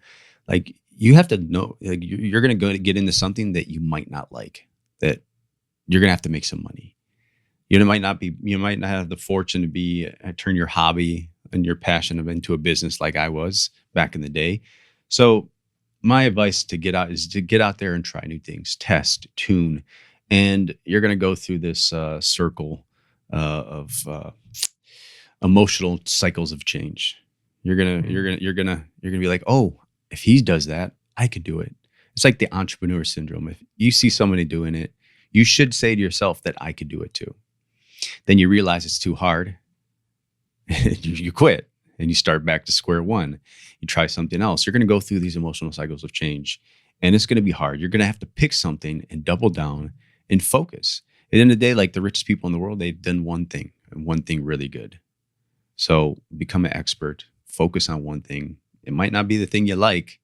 Like you have to know, like you're going to go to get into something that you might not like, that you're going to have to make some money. You might not have the fortune to turn your hobby and your passion into a business like I was back in the day. So my advice to get out there and try new things, test, tune, and you're going to go through this circle of emotional cycles of change. You're gonna be like, oh, if he does that, I could do it. It's like the entrepreneur syndrome. If you see somebody doing it, you should say to yourself that I could do it too. Then you realize it's too hard. You quit and you start back to square one. You try something else. You're going to go through these emotional cycles of change, and it's going to be hard. You're going to have to pick something and double down and focus. At the end of the day, like the richest people in the world, they've done one thing and one thing really good. So become an expert, focus on one thing. It might not be the thing you like,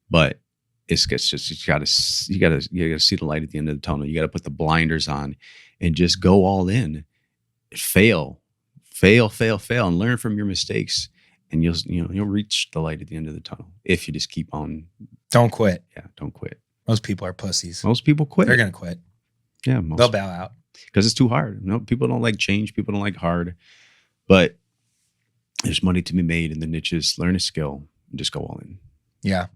but it's just, you gotta see the light at the end of the tunnel. You got to put the blinders on and just go all in. Fail, and learn from your mistakes. And you'll reach the light at the end of the tunnel if you just keep on. Don't quit. Yeah, don't quit. Most people are pussies. Most people quit. They're going to quit. Yeah, they'll bow out because it's too hard. No, people don't like change. People don't like hard, but there's money to be made in the niches. Learn a skill and just go all in. Yeah.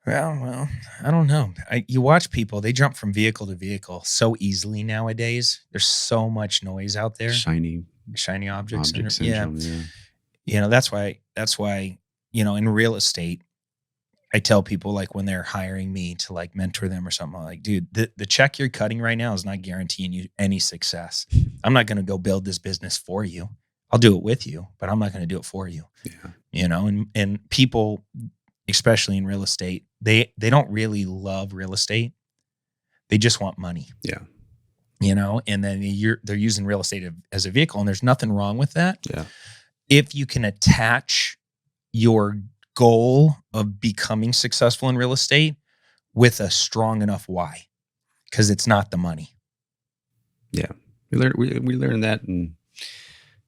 Well, I don't know. You watch people, they jump from vehicle to vehicle so easily nowadays. There's so much noise out there. Shiny objects. Syndrome, yeah. That's why, in real estate, I tell people like when they're hiring me to like mentor them or something, I'm like, dude, the check you're cutting right now is not guaranteeing you any success. I'm not going to go build this business for you. I'll do it with you, but I'm not going to do it for you. Yeah. And people, especially in real estate, they don't really love real estate. They just want money. Yeah. And then they're using real estate as a vehicle, and there's nothing wrong with that. Yeah. If you can attach your goal of becoming successful in real estate with a strong enough why, because it's not the money. Yeah. We learned that in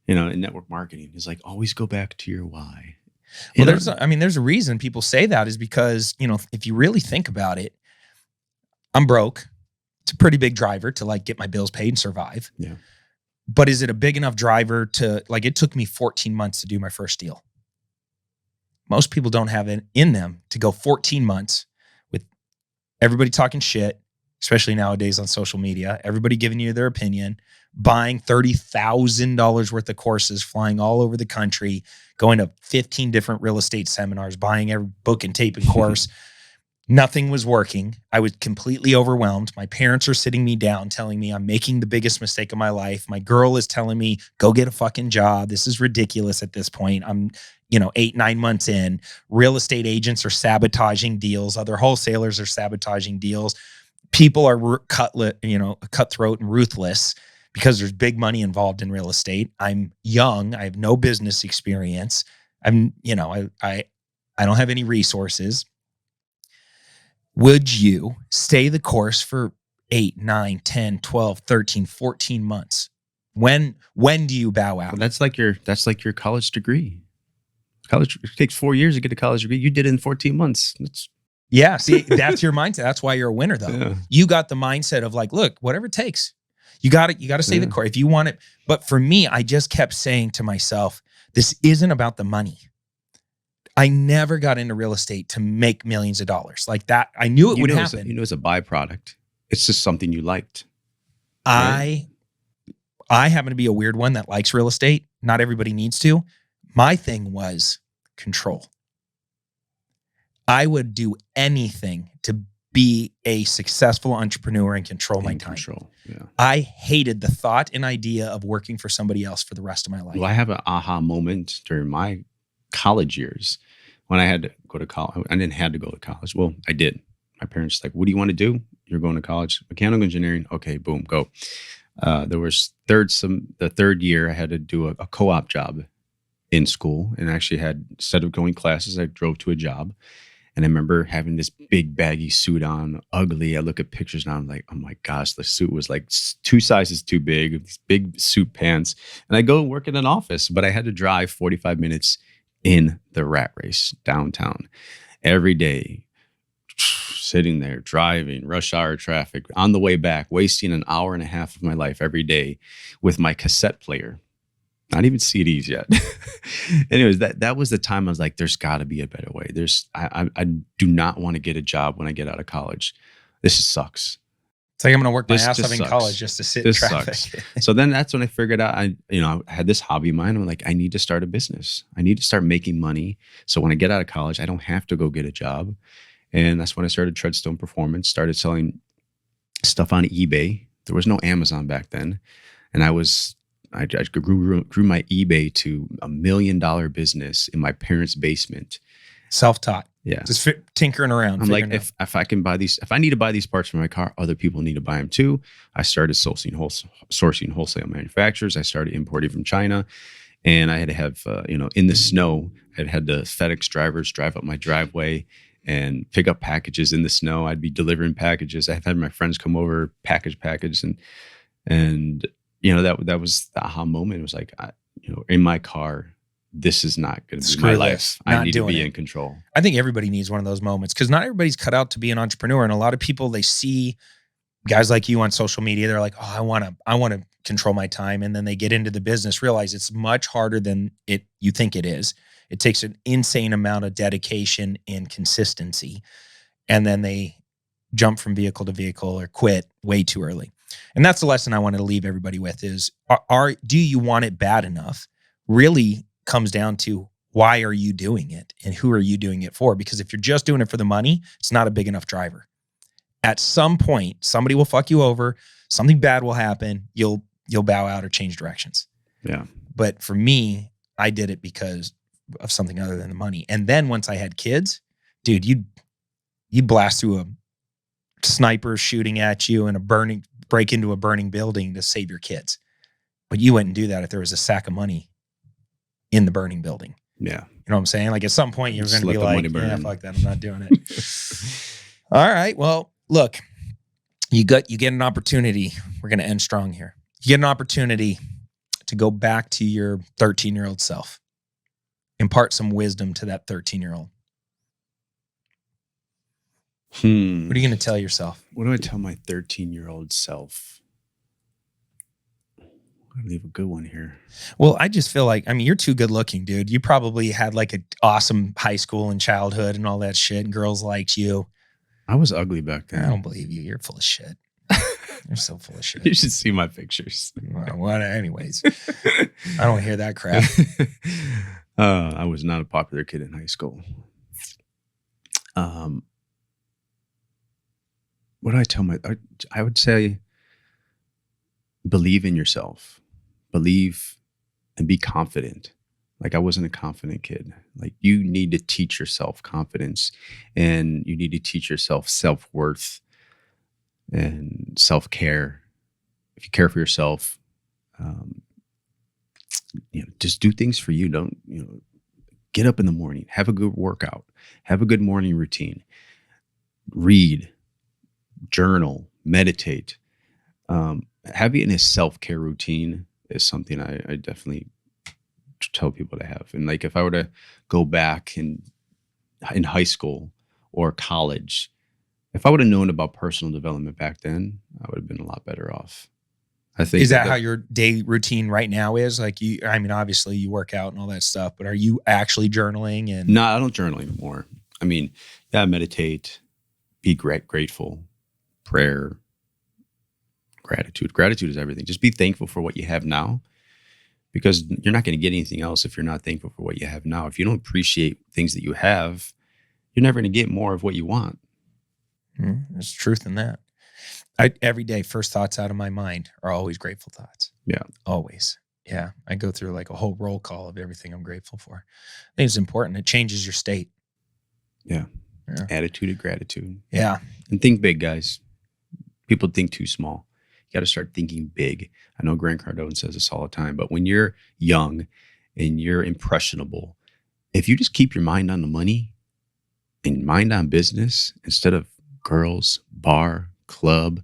network marketing. It's like, always go back to your why. Well, there's a reason people say that is because, if you really think about it, I'm broke. It's a pretty big driver to like get my bills paid and survive. Yeah. But is it a big enough driver to like, it took me 14 months to do my first deal. Most people don't have it in them to go 14 months with everybody talking shit, especially nowadays on social media, everybody giving you their opinion, buying $30,000 worth of courses, flying all over the country, going to 15 different real estate seminars, buying every book and tape and course. Nothing was working. I was completely overwhelmed. My parents are sitting me down telling me I'm making the biggest mistake of my life. My girl is telling me, go get a fucking job. This is ridiculous at this point. I'm 8-9 months in. Real estate agents are sabotaging deals. Other wholesalers are sabotaging deals. People are cutthroat and ruthless because there's big money involved in real estate. I'm young. I have no business experience. I don't have any resources. Would you stay the course for 8, 9, 10, 12, 13, 14 months? When do you bow out? Well, that's like your college degree. College it takes 4 years to get a college degree. You did it in 14 months. Yeah, see, that's your mindset. That's why you're a winner, though. Yeah. You got the mindset of like, look, whatever it takes. You got to stay the course if you want it. But for me, I just kept saying to myself, this isn't about the money. I never got into real estate to make millions of dollars like that. I knew it would happen. It's a byproduct. It's just something you liked. Right? I happen to be a weird one that likes real estate. Not everybody needs to. My thing was control. I would do anything to be a successful entrepreneur and control my time. Yeah. I hated the thought and idea of working for somebody else for the rest of my life. Well, I have an aha moment during my college years when I had to go to college. I didn't have to go to college. Well, I did. My parents were like, what do you want to do? You're going to college. Mechanical engineering. Okay, boom, go. There was the third year I had to do a co-op job in school, and actually instead of going classes, I drove to a job. And I remember having this big baggy suit on, ugly. I look at pictures now, I'm like, oh my gosh, the suit was like 2 sizes too big, these big suit pants. And I go and work in an office, but I had to drive 45 minutes in the rat race downtown every day, sitting there, driving, rush hour traffic, on the way back, wasting an hour and a half of my life every day with my cassette player. Not even CDs yet. Anyways, that was the time I was like, there's got to be a better way. I do not want to get a job when I get out of college. This just sucks. It's like I'm going to work my ass off in college just to sit in traffic. So then that's when I figured out, I had this hobby of mine. I'm like, I need to start a business. I need to start making money. So when I get out of college, I don't have to go get a job. And that's when I started Treadstone Performance, started selling stuff on eBay. There was no Amazon back then. And I grew my eBay to $1 million business in my parents' basement. Self-taught. Yeah. Just tinkering around. I'm like, if I can buy these, if I need to buy these parts for my car, other people need to buy them too. I started sourcing wholesale manufacturers. I started importing from China, and I had to have, in the snow, I had the FedEx drivers drive up my driveway and pick up packages in the snow. I'd be delivering packages. I've had my friends come over, package, and that was the aha moment. It was like, in my car, this is not going to be my life. I need to be in control. I think everybody needs one of those moments because not everybody's cut out to be an entrepreneur. And a lot of people, they see guys like you on social media. They're like, oh, I want to control my time. And then they get into the business, realize it's much harder than you think it is. It takes an insane amount of dedication and consistency. And then they jump from vehicle to vehicle or quit way too early. And that's the lesson I wanted to leave everybody with is, do you want it bad enough? Really comes down to why are you doing it and who are you doing it for? Because if you're just doing it for the money, it's not a big enough driver. At some point, somebody will fuck you over. Something bad will happen. You'll bow out or change directions. Yeah. But for me, I did it because of something other than the money. And then once I had kids, dude, you blast through a sniper shooting at you and break into a burning building to save your kids. But you wouldn't do that if there was a sack of money in the burning building. Yeah. You know what I'm saying? Like at some point you're going to be like, yeah, fuck that. I'm not doing it. All right. Well, look, you get an opportunity. We're going to end strong here. You get an opportunity to go back to your 13-year-old self. Impart some wisdom to that 13-year-old. What are you going to tell yourself? What do I tell my 13-year-old self? I'm going to leave a good one here. Well, I just feel like, you're too good looking, dude. You probably had like an awesome high school and childhood and all that shit. And girls liked you. I was ugly back then. I don't believe you. You're full of shit. You're so full of shit. You should see my pictures. Well, anyways, I don't hear that crap. I was not a popular kid in high school. What do I tell I would say, believe in yourself. Believe and be confident. Like I wasn't a confident kid. Like you need to teach yourself confidence, and you need to teach yourself self-worth and self-care. If you care for yourself, just do things for you. Don't, get up in the morning, have a good workout, have a good morning routine. read, journal, meditate. Having a self-care routine is something I definitely tell people to have. And like if I were to go back in high school or college, if I would have known about personal development back then, I would have been a lot better off. I think is that how your day routine right now is? Like I mean, obviously you work out and all that stuff, but are you actually journaling? And no, I don't journal anymore. I mean, yeah, meditate, be grateful, prayer, gratitude. Gratitude is everything. Just be thankful for what you have now, because you're not going to get anything else if you're not thankful for what you have now. If you don't appreciate things that you have, you're never going to get more of what you want. There's truth in that. Every day, first thoughts out of my mind are always grateful thoughts. Yeah. Always. Yeah. I go through like a whole roll call of everything I'm grateful for. I think it's important. It changes your state. Yeah. Attitude of gratitude. Yeah. And think big, guys. People think too small. You got to start thinking big. I know Grant Cardone says this all the time, but when you're young and you're impressionable, if you just keep your mind on the money and mind on business instead of girls, bar, club,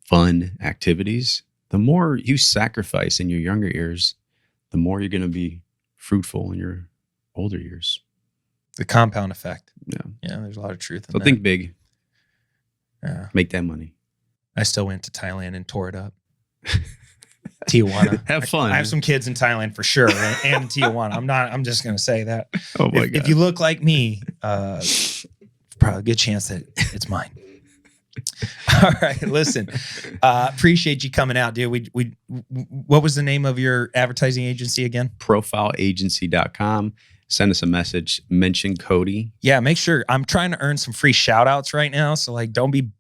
fun activities, the more you sacrifice in your younger years, the more you're going to be fruitful in your older years. The compound effect. Yeah. Yeah. There's a lot of truth in So that. think big. Yeah. Make that money. I still went to Thailand and tore it up. Tijuana. Have fun. I have some kids in Thailand for sure, and in Tijuana. I'm just going to say that. Oh my God. If you look like me, probably a good chance that it's mine. All right, listen. Appreciate you coming out, dude. What was the name of your advertising agency again? Profileagency.com. Send us a message. Mention Cody. Yeah, make sure. I'm trying to earn some free shout outs right now. So like, don't be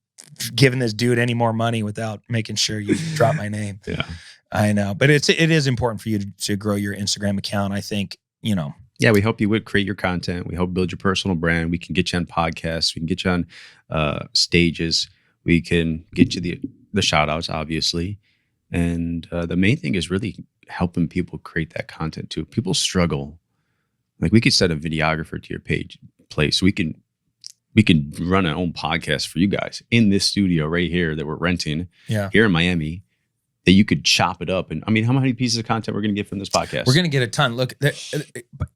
giving this dude any more money without making sure you drop my name. Yeah, I know, but it is important for you to grow your Instagram account. I think, Yeah, we help you with create your content. We help build your personal brand. We can get you on podcasts. We can get you on stages. We can get you the shout outs, obviously. And the main thing is really helping people create that content too. People struggle. Like we could set a videographer to your place. We can run our own podcast for you guys in this studio right here that we're renting here in Miami, that you could chop it up. And I mean, how many pieces of content we're going to get from this podcast? We're going to get a ton. Look,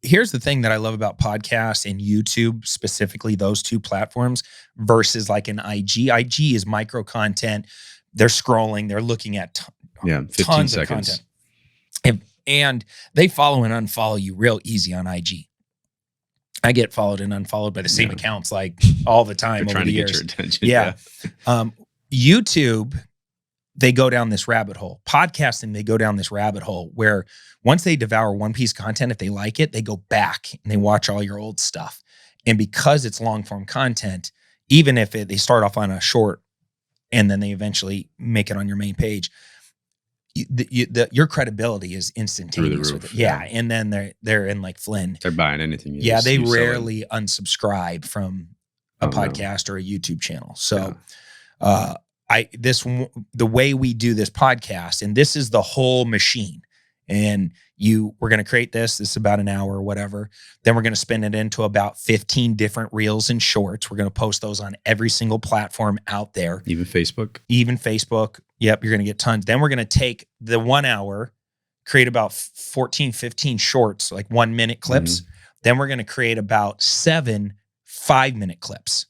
here's the thing that I love about podcasts and YouTube, specifically those two platforms versus like an IG. IG is micro content. They're scrolling. They're looking at 15 tons seconds. of content. And they follow and unfollow you real easy on IG. I get followed and unfollowed by the same accounts like all the time over the years. Get your attention. Yeah. YouTube, they go down this rabbit hole. Podcasting, they go down this rabbit hole where once they devour one piece of content, if they like it, they go back and they watch all your old stuff. And because it's long form content, even if they start off on a short and then they eventually make it on your main page, your credibility is instantaneous with it. Yeah. And then they're in like Flynn. They're buying anything. They rarely unsubscribe from a podcast or a YouTube channel. So the way we do this podcast, and this is the whole machine, and we're going to create this is about an hour or whatever. Then we're going to spin it into about 15 different reels and shorts. We're going to post those on every single platform out there. Even Facebook. Yep. You're going to get tons. Then we're going to take the 1 hour, create about 14, 15 shorts, like 1 minute clips. Mm-hmm. Then we're going to create about 7 5-minute clips.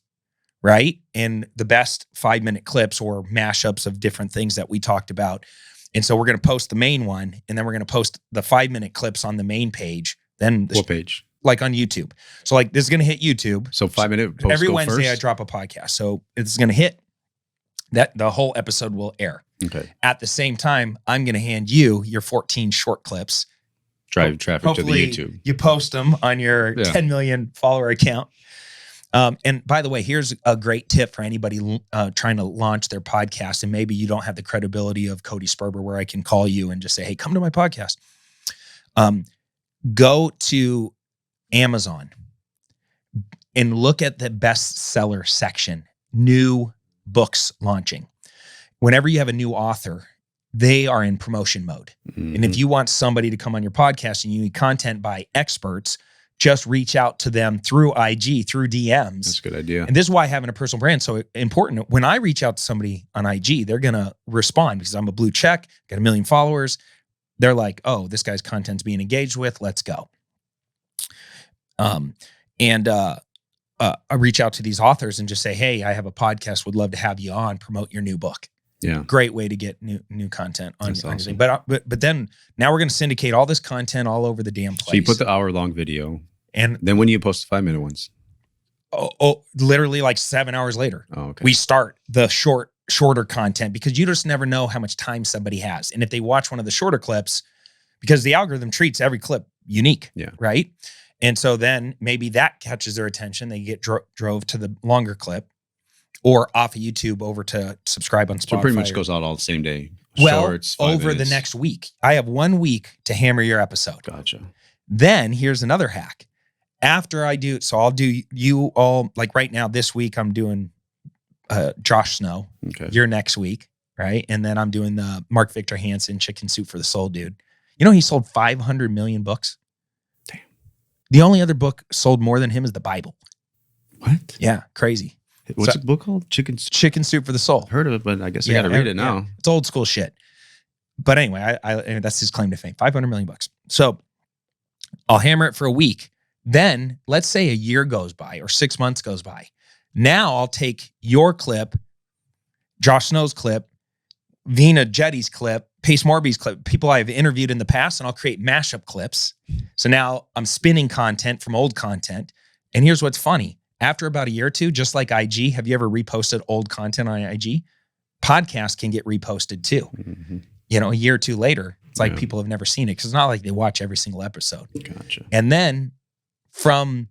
Right. And the best 5-minute clips or mashups of different things that we talked about. And so we're going to post the main one, and then we're going to post the 5-minute clips on the main page. Then what page? Like on YouTube. So like this is going to hit YouTube. So 5-minute post every go Wednesday first? I drop a podcast. So it's going to hit that the whole episode will air. Okay. At the same time, I'm going to hand you your 14 short clips. Drive traffic to the YouTube. You post them on your 10 million follower account. And by the way, here's a great tip for anybody trying to launch their podcast. And maybe you don't have the credibility of Cody Sperber where I can call you and just say, hey, come to my podcast. Go to Amazon and look at the bestseller section, new books launching. Whenever you have a new author, they are in promotion mode. Mm-hmm. And if you want somebody to come on your podcast and you need content by experts, just reach out to them through IG, through DMs. That's a good idea. And this is why having a personal brand is so important. When I reach out to somebody on IG, they're going to respond because I'm a blue check, got 1 million followers. They're like, oh, this guy's content's being engaged with. Let's go. I reach out to these authors and just say, hey, I have a podcast. Would love to have you on, promote your new book. Yeah. Great way to get new content on That's your awesome. thing. But then now we're going to syndicate all this content all over the damn place. So you put the hour-long video, and then when do you post the 5-minute ones? Literally like 7 hours later, Oh, okay. we start the shorter content because you just never know how much time somebody has. And if they watch one of the shorter clips, because the algorithm treats every clip unique, Yeah. right? And so then maybe that catches their attention. They get drove to the longer clip or off of YouTube over to subscribe on Spotify. So it pretty much goes out all the same day. Well, Shorts, 5 over minutes. the next week. I have 1 week to hammer your episode. Gotcha. Then here's another hack. After I do, so I'll do you all, like right now, this week, I'm doing Josh Snow. Okay. You're next week, right? And then I'm doing the Mark Victor Hansen Chicken Soup for the Soul dude. You know, he sold 500 million books. Damn. The only other book sold more than him is the Bible. What? Yeah, crazy. What's So- the book called? Chicken. Chicken Soup for the Soul. Heard of it, but I guess I got to read it now. Yeah. It's old school shit. But anyway, I that's his claim to fame. 500 million bucks. So I'll hammer it for a week. Then let's say a year goes by or 6 months goes by. Now I'll take your clip, Josh Snow's clip, Vina Jetty's clip, Pace Morby's clip, people I've interviewed in the past, and I'll create mashup clips. So now I'm spinning content from old content. And here's what's funny. After about a year or two, just like IG, have you ever reposted old content on IG? Podcasts can get reposted too. Mm-hmm. You know, a year or two later, it's like Yeah. people have never seen it because it's not like they watch every single episode. Gotcha. And then from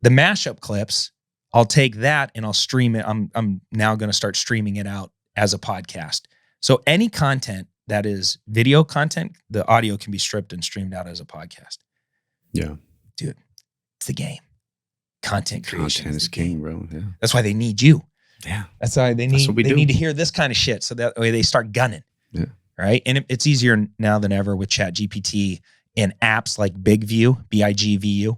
the mashup clips, I'll take that and I'll stream it. I'm now going to start streaming it out as a podcast. So any content that is video content, the audio can be stripped and streamed out as a podcast. Yeah. Dude, it's the game. Content creation Content is the game. king, bro. Yeah. That's why they need you. Yeah. That's why they need what we do. need to hear this kind of shit. So that way they start gunning. Yeah. Right. And it's easier now than ever with ChatGPT and apps like BigView, BIGVU.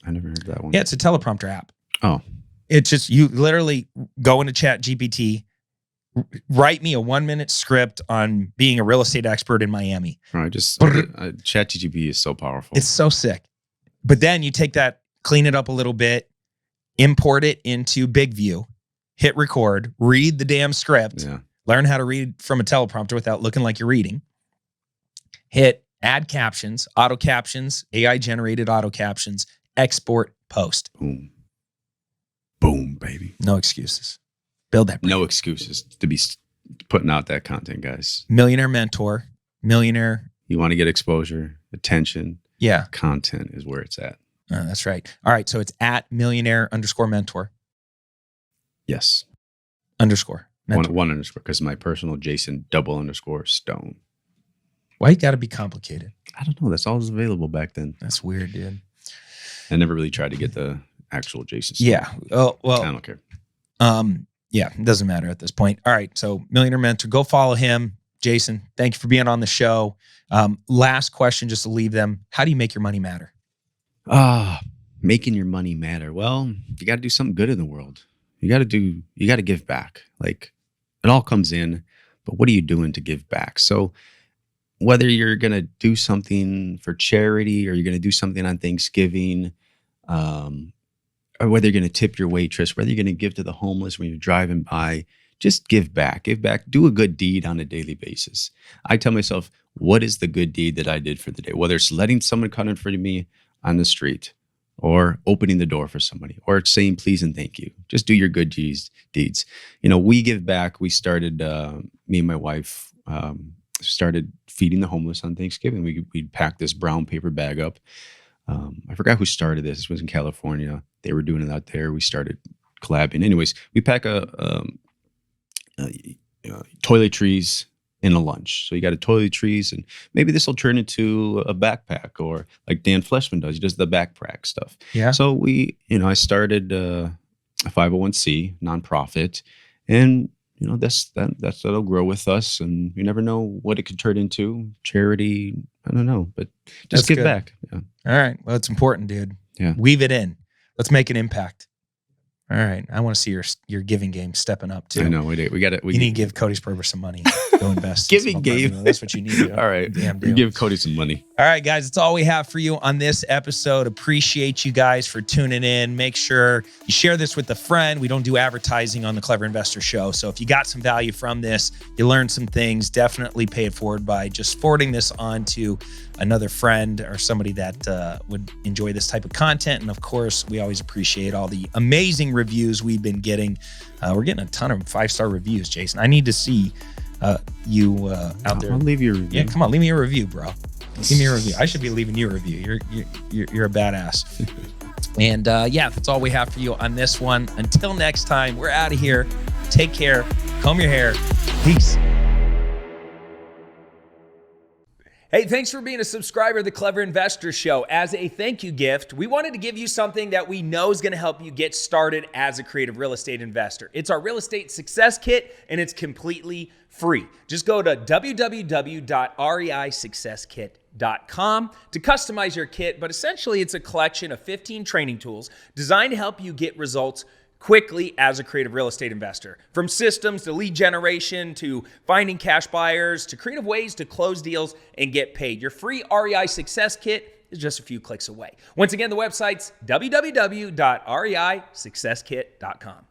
I never heard that one. Yeah, it's a teleprompter app. Oh. It's just you literally go into ChatGPT, write me a 1-minute script on being a real estate expert in Miami. I just ChatGPT is so powerful. It's so sick. But then you take that, clean it up a little bit, import it into BigView, hit record, read the damn script, yeah. learn how to read from a teleprompter without looking like you're reading, hit add captions, auto captions, AI generated auto captions, export, post. Boom. Boom, baby. No excuses. Build that. No excuses to be putting out that content, guys. Millionaire Mentor, Millionaire. You want to get exposure, attention, Yeah, content is where it's at. that's right. All right. So it's at Millionaire_Mentor Yes. _. Mentor. One underscore, because my personal Jason _Stone. Why you got to be complicated? I don't know. That's all that was available back then. That's weird, dude. I never really tried to get the actual Jason Stone. Yeah. Oh, I well, don't care. yeah, it doesn't matter at this point. All right. So Millionaire Mentor, go follow him. Jason, thank you for being on the show. Last question, just to leave them. How do you make your money matter? Making your money matter. Well, you got to do something good in the world. You got to give back. Like it all comes in, but what are you doing to give back? So whether you're going to do something for charity or you're going to do something on Thanksgiving, or whether you're going to tip your waitress, whether you're going to give to the homeless when you're driving by, just give back. Give back. Do a good deed on a daily basis. I tell myself, what is the good deed that I did for the day? Whether it's letting someone come in front of me on the street or opening the door for somebody or saying please and thank you. Just do your good deeds. You know, we give back. We started, me and my wife started feeding the homeless on Thanksgiving. We'd pack this brown paper bag up. I forgot who started this. This was in California. They were doing it out there. We started collabing. Anyways, we pack toiletries in a lunch. So you got a toiletries, and maybe this will turn into a backpack, or like Dan Fleshman does. He does the backpack stuff. Yeah. So I started a 501c nonprofit, and that'll grow with us, and you never know what it could turn into. Charity, I don't know, but just That's give good. back. Yeah. All right. Well, it's important, dude. Yeah. Weave it in. Let's make an impact. All right. I want to see your giving game stepping up too. I know. We got it. You need to give Cody Sperber some money. Go invest. Giving game. That's what you need to do. All right. Damn We deal. give Cody some money. All right, guys. That's all we have for you on this episode. Appreciate you guys for tuning in. Make sure you share this with a friend. We don't do advertising on the Clever Investor Show. So if you got some value from this, you learned some things, definitely pay it forward by just forwarding this on to another friend or somebody that would enjoy this type of content. And of course, we always appreciate all the amazing reviews we've been getting. We're getting a ton of 5-star reviews, Jason. I need to see you out there. I'll leave you a review. Yeah, come on, leave me a review, bro. Give me a review. I should be leaving you a review. You're a badass. And yeah, that's all we have for you on this one. Until next time, we're out of here. Take care. Comb your hair. Peace. Hey, thanks for being a subscriber of the Clever Investor Show. As a thank you gift, we wanted to give you something that we know is going to help you get started as a creative real estate investor. It's our Real Estate Success Kit, and it's completely free. Just go to www.reisuccesskit.com to customize your kit, but essentially it's a collection of 15 training tools designed to help you get results quickly as a creative real estate investor. From systems to lead generation to finding cash buyers to creative ways to close deals and get paid. Your free REI Success Kit is just a few clicks away. Once again, the website's www.reisuccesskit.com.